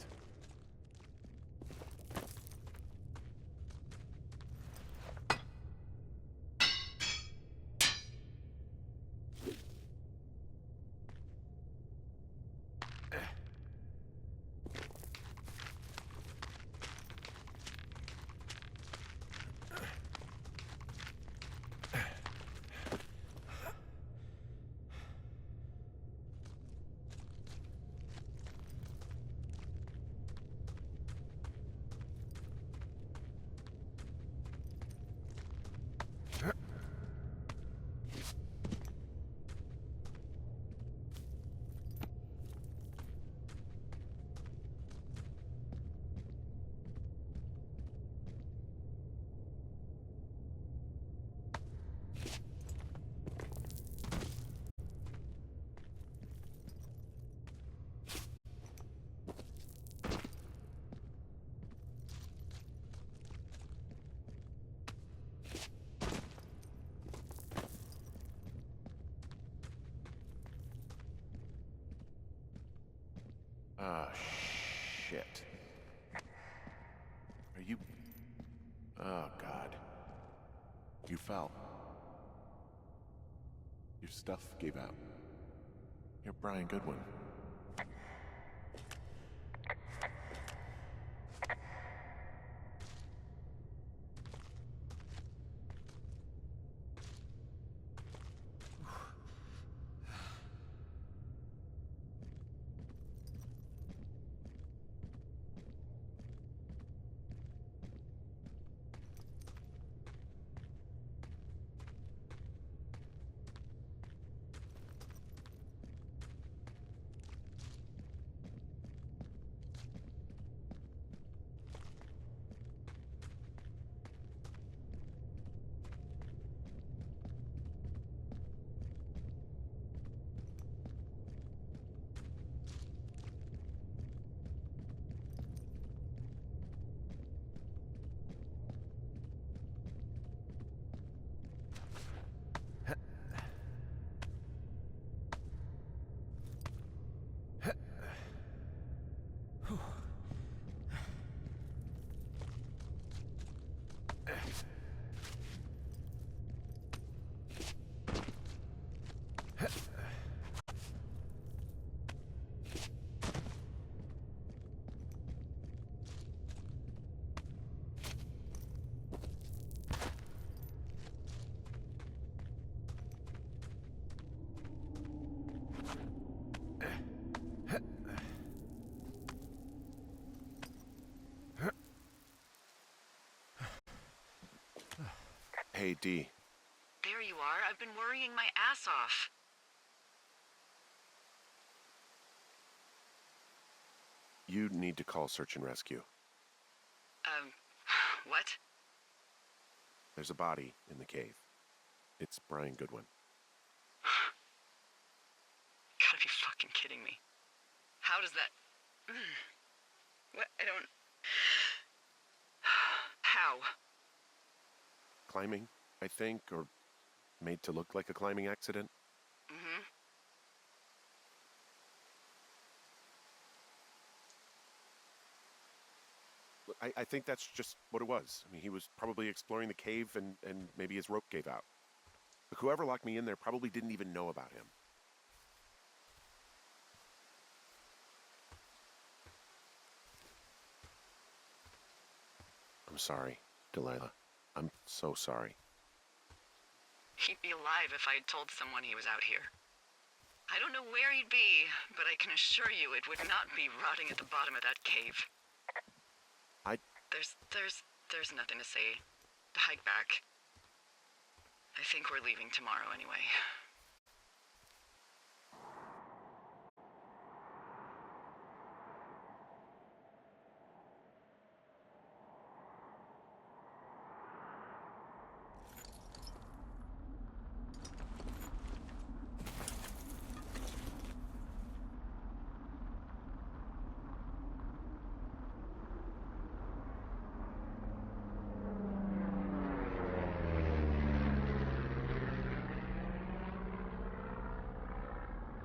Ah, shit. Are you... Oh, God. You fell. Your stuff gave out. You're Brian Goodwin. Hey, Dee.
There you are. I've been worrying my ass off.
You need to call search and rescue.
What?
There's a body in the cave. It's Brian Goodwin.
Gotta be fucking kidding me. How does that... What? I don't... How?
Climbing, I think, or made to look like a climbing accident.
Mm-hmm.
I think that's just what it was. I mean, he was probably exploring the cave and maybe his rope gave out. But whoever locked me in there probably didn't even know about him. I'm sorry, Delilah. I'm so sorry.
He'd be alive if I'd told someone he was out here. I don't know where he'd be, but I can assure you it would not be rotting at the bottom of that cave. There's nothing to say. Hike back. I think we're leaving tomorrow anyway.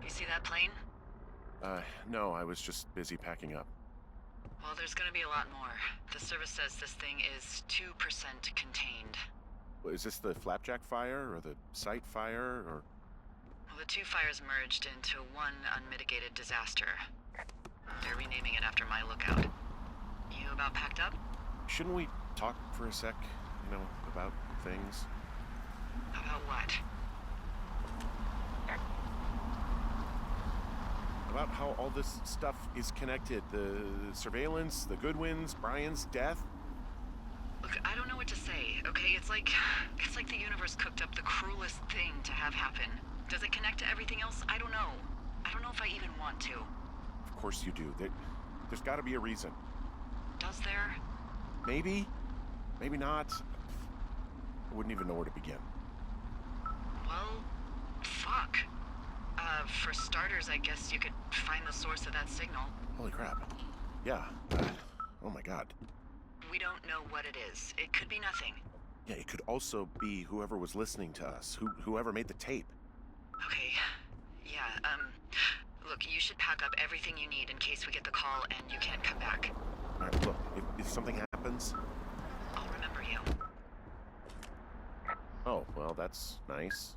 You see that plane?
No, I was just busy packing up.
Well, there's gonna be a lot more. The service says this thing is 2% contained.
Is this the Flapjack fire, or the site fire, or...
Well, the two fires merged into one unmitigated disaster. They're renaming it after my lookout. You about packed up?
Shouldn't we talk for a sec, about things?
About what?
About how all this stuff is connected. The surveillance, the Goodwins, Brian's death.
Look, I don't know what to say, okay? It's like the universe cooked up the cruelest thing to have happen. Does it connect to everything else? I don't know. I don't know if I even want to.
Of course you do. There's gotta be a reason.
Does there?
Maybe. Maybe not. I wouldn't even know where to begin.
Well, fuck. For starters, I guess you could find the source of that signal.
Holy crap. Yeah. Oh my god.
We don't know what it is. It could be nothing.
Yeah, it could also be whoever was listening to us, whoever made the tape.
Okay. Yeah, look, you should pack up everything you need in case we get the call and you can't come back.
All right, look, if something happens...
I'll remember you.
Oh, well, that's nice.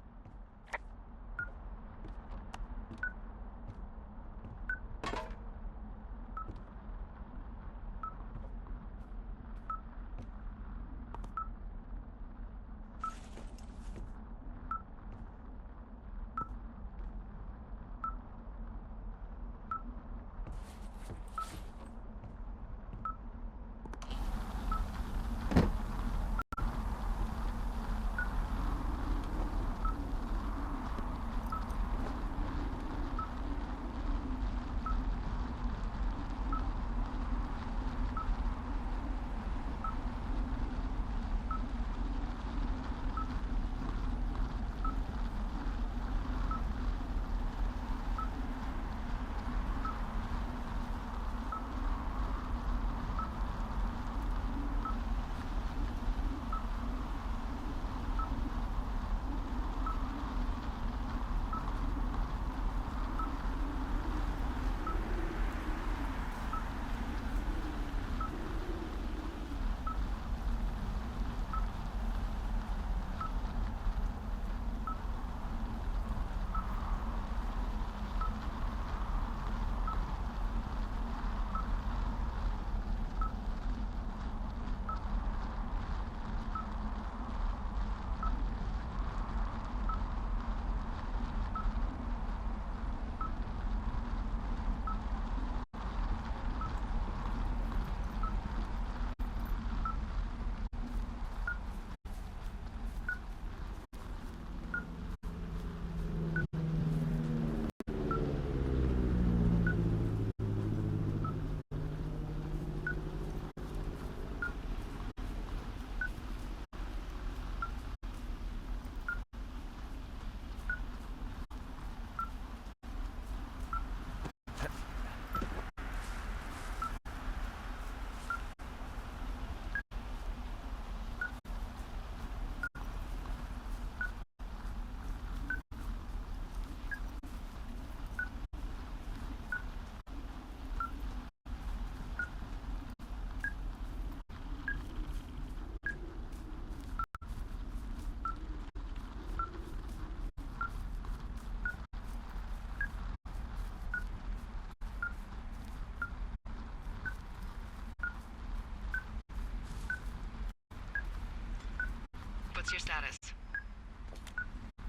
What's your status?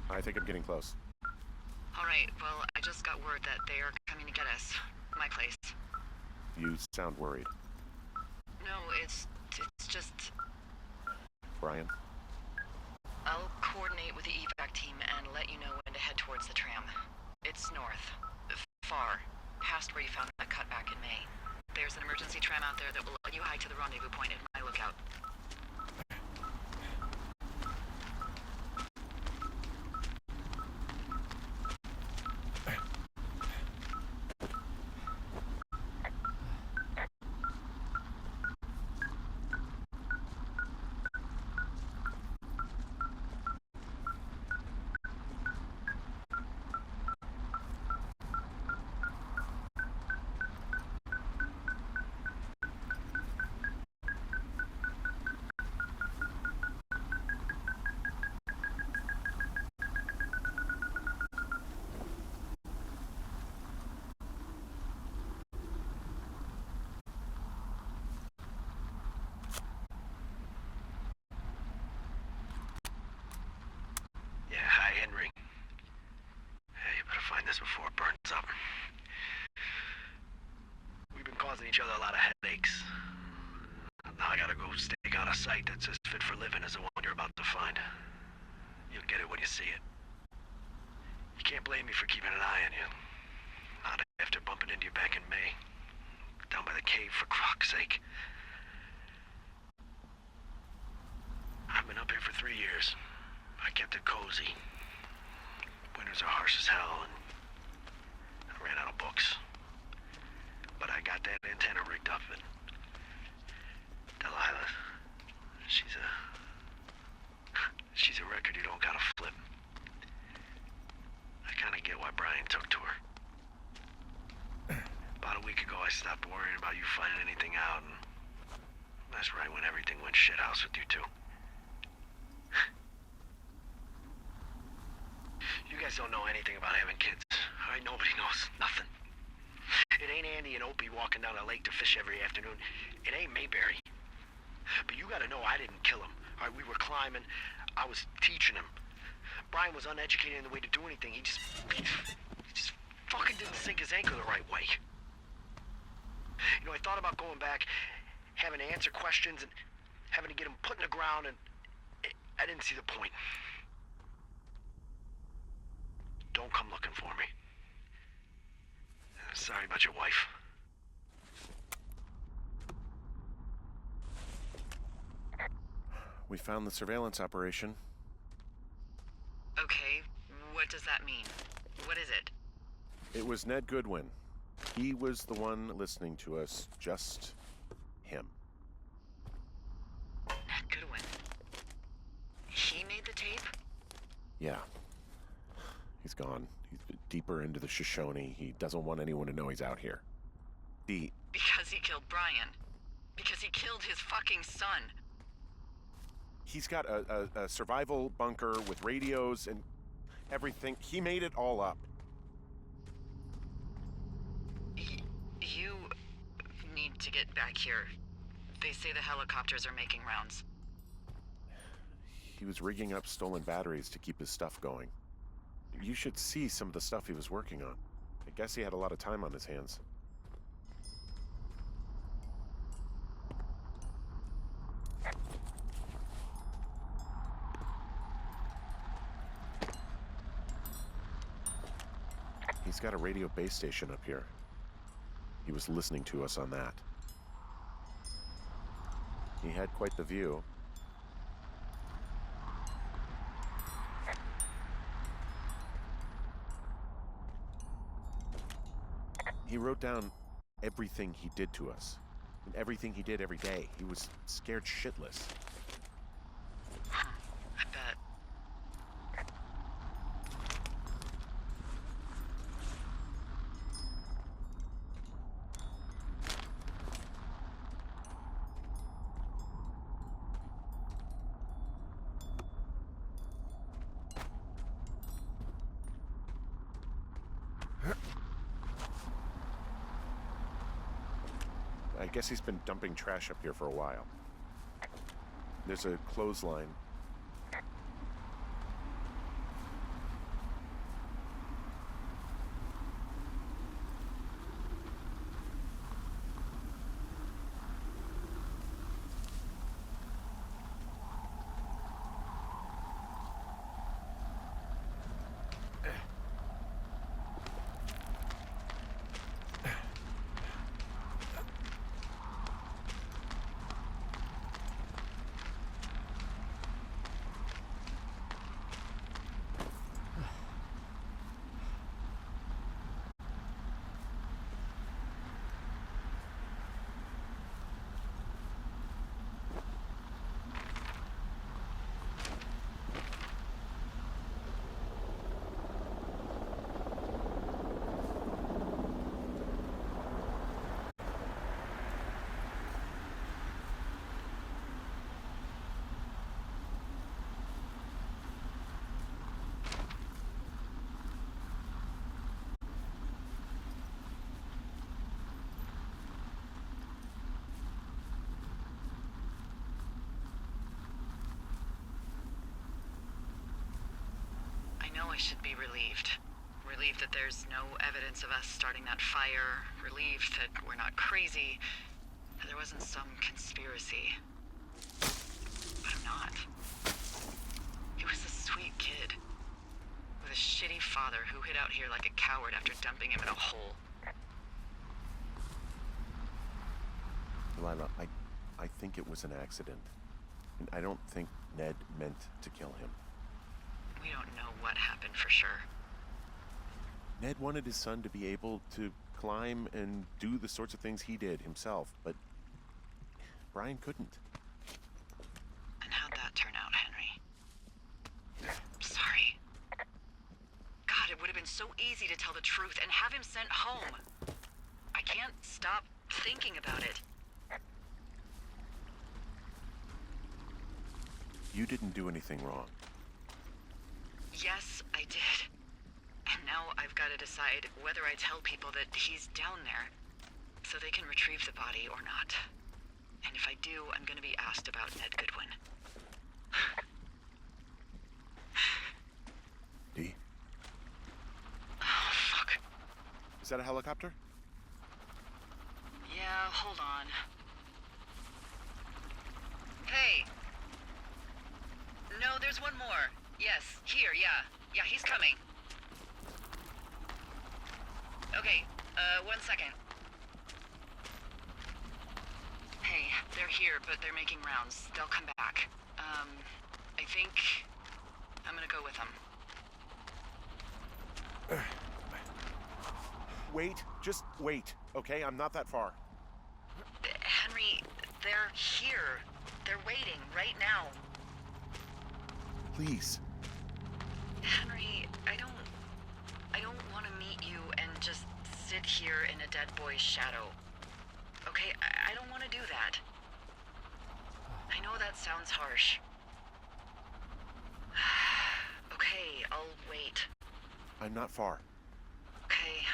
I think I'm getting close.
Alright, well, I just got word that they are coming to get us. My place.
You sound worried.
No, it's just...
Brian?
I'll coordinate with the evac team and let you know when to head towards the tram. It's north. Far. Past where you found that cut back in May. There's an emergency tram out there that will let you hike to the rendezvous point at my lookout.
Before it burns up. We've been causing each other a lot of headaches. Now I gotta go stake out a site that's as fit for living as the one you're about to find. You'll get it when you see it. You can't blame me for keeping an eye on you. Not after bumping into you back in May. Down by the cave, for croc's sake. I've been up here for 3 years. I kept it cozy. Winters are harsh as hell, and I ran out of books. But I got that antenna rigged up, and Delilah, she's a record you don't gotta flip. I kinda get why Brian took to her. About a week ago, I stopped worrying about you finding anything out, and that's right when everything went shithouse with you two. You guys don't know anything about having kids. All right, nobody knows nothing. It ain't Andy and Opie walking down the lake to fish every afternoon. It ain't Mayberry. But you gotta know I didn't kill him. All right, we were climbing. I was teaching him. Brian was uneducated in the way to do anything. He just fucking didn't sink his anchor the right way. You know, I thought about going back, having to answer questions, and having to get him put in the ground, and I didn't see the point. Don't come looking for me. Sorry about your wife.
We found the surveillance operation.
Okay, what does that mean? What is it?
It was Ned Goodwin. He was the one listening to us, just him.
Ned Goodwin. He made the tape?
Yeah. He's gone. He's deeper into the Shoshone. He doesn't want anyone to know he's out here.
Because he killed Brian. Because he killed his fucking son.
He's got a survival bunker with radios and everything. He made it all up.
You need to get back here. They say the helicopters are making rounds.
He was rigging up stolen batteries to keep his stuff going. You should see some of the stuff he was working on. I guess he had a lot of time on his hands. He's got a radio base station up here. He was listening to us on that. He had quite the view. He wrote down everything he did to us, and everything he did every day. He was scared shitless.
I bet.
I guess he's been dumping trash up here for a while. There's a clothesline
I should be relieved. Relieved that there's no evidence of us starting that fire. Relieved that we're not crazy. That there wasn't some conspiracy. But I'm not. He was a sweet kid. With a shitty father who hid out here like a coward after dumping him in a hole.
Delilah, I think it was an accident. And I don't think Ned meant to kill him.
We don't know what happened for sure.
Ned wanted his son to be able to climb and do the sorts of things he did himself, but Brian couldn't.
And how'd that turn out, Henry? Sorry. God, it would have been so easy to tell the truth and have him sent home. I can't stop thinking about it.
You didn't do anything wrong.
Yes, I did. And now I've got to decide whether I tell people that he's down there so they can retrieve the body or not. And if I do, I'm going to be asked about Ned Goodwin.
Dee?
Oh, fuck.
Is that a helicopter?
Yeah, hold on. Hey! No, there's one more. Yes, here, yeah. Yeah, he's coming. Okay, 1 second. Hey, they're here, but they're making rounds. They'll come back. I think I'm gonna go with them.
Wait, just wait, okay? I'm not that far.
Henry, they're here. They're waiting right now.
Please.
Henry, I don't want to meet you and just sit here in a dead boy's shadow. Okay, I don't want to do that. I know that sounds harsh. Okay, I'll wait.
I'm not far.
Okay.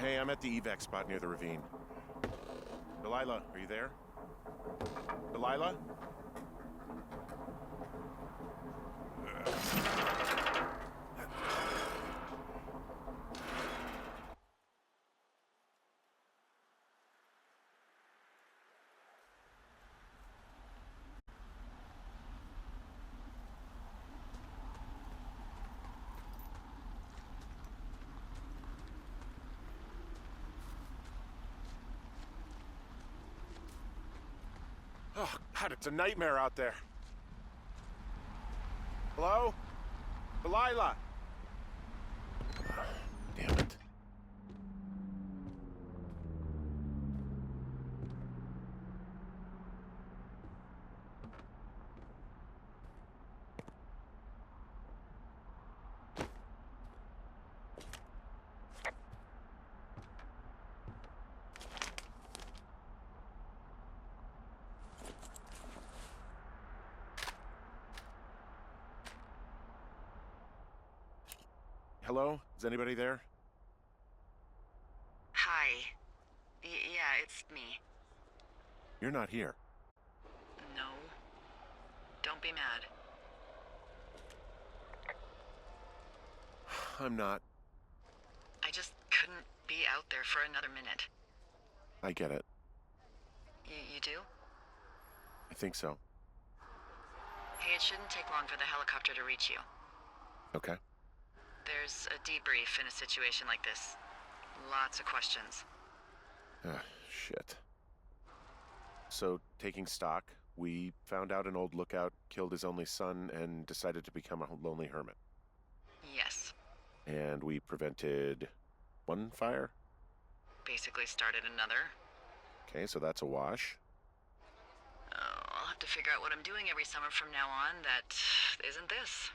Hey, I'm at the evac spot near the ravine. Delilah, are you there? Delilah? Oh, God, it's a nightmare out there. Hello? Delilah! Damn it. Hello? Is anybody there?
Hi. Yeah, it's me.
You're not here.
No. Don't be mad.
I'm not.
I just couldn't be out there for another minute.
I get it.
You do?
I think so.
Hey, it shouldn't take long for the helicopter to reach you.
Okay.
There's a debrief in a situation like this. Lots of questions.
Shit. So, taking stock, we found out an old lookout killed his only son and decided to become a lonely hermit.
Yes.
And we prevented one fire?
Basically started another.
Okay, so that's a wash.
Oh, I'll have to figure out what I'm doing every summer from now on that isn't this.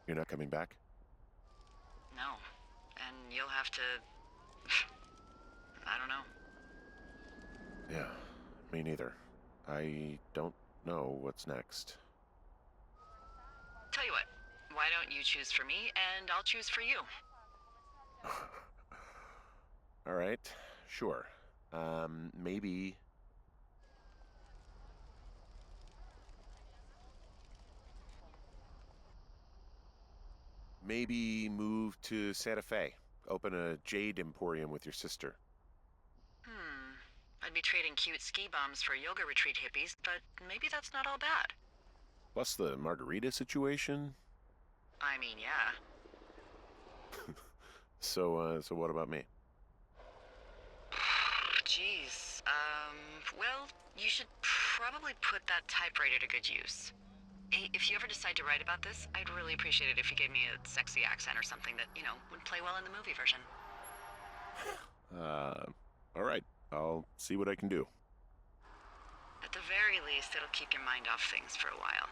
You're not coming back?
No. And you'll have to... I don't know.
Yeah, me neither. I don't know what's next.
Tell you what, why don't you choose for me and I'll choose for you?
All right, sure. Maybe... Maybe move to Santa Fe. Open a jade emporium with your sister.
I'd be trading cute ski bums for yoga retreat hippies, but maybe that's not all bad.
Plus the margarita situation.
I mean, yeah.
So what about me?
Jeez. Well, you should probably put that typewriter to good use. Hey, if you ever decide to write about this, I'd really appreciate it if you gave me a sexy accent or something that, would play well in the movie version.
All right. I'll see what I can do.
At the very least, it'll keep your mind off things for a while.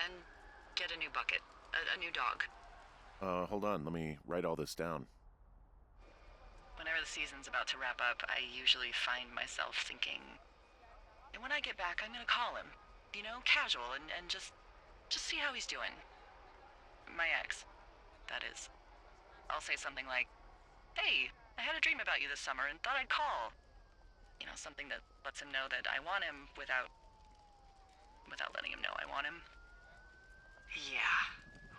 And get a new bucket. A new dog.
Hold on. Let me write all this down.
Whenever the season's about to wrap up, I usually find myself thinking, and when I get back, I'm gonna call him. Casual, and just see how he's doing. My ex, that is. I'll say something like, hey, I had a dream about you this summer and thought I'd call. Something that lets him know that I want him without letting him know I want him. Yeah,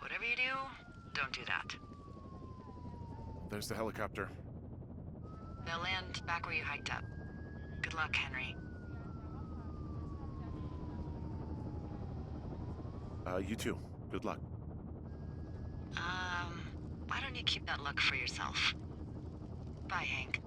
whatever you do, don't do that.
There's the helicopter.
They'll land back where you hiked up. Good luck, Henry.
You too. Good luck.
Why don't you keep that luck for yourself? Bye, Hank.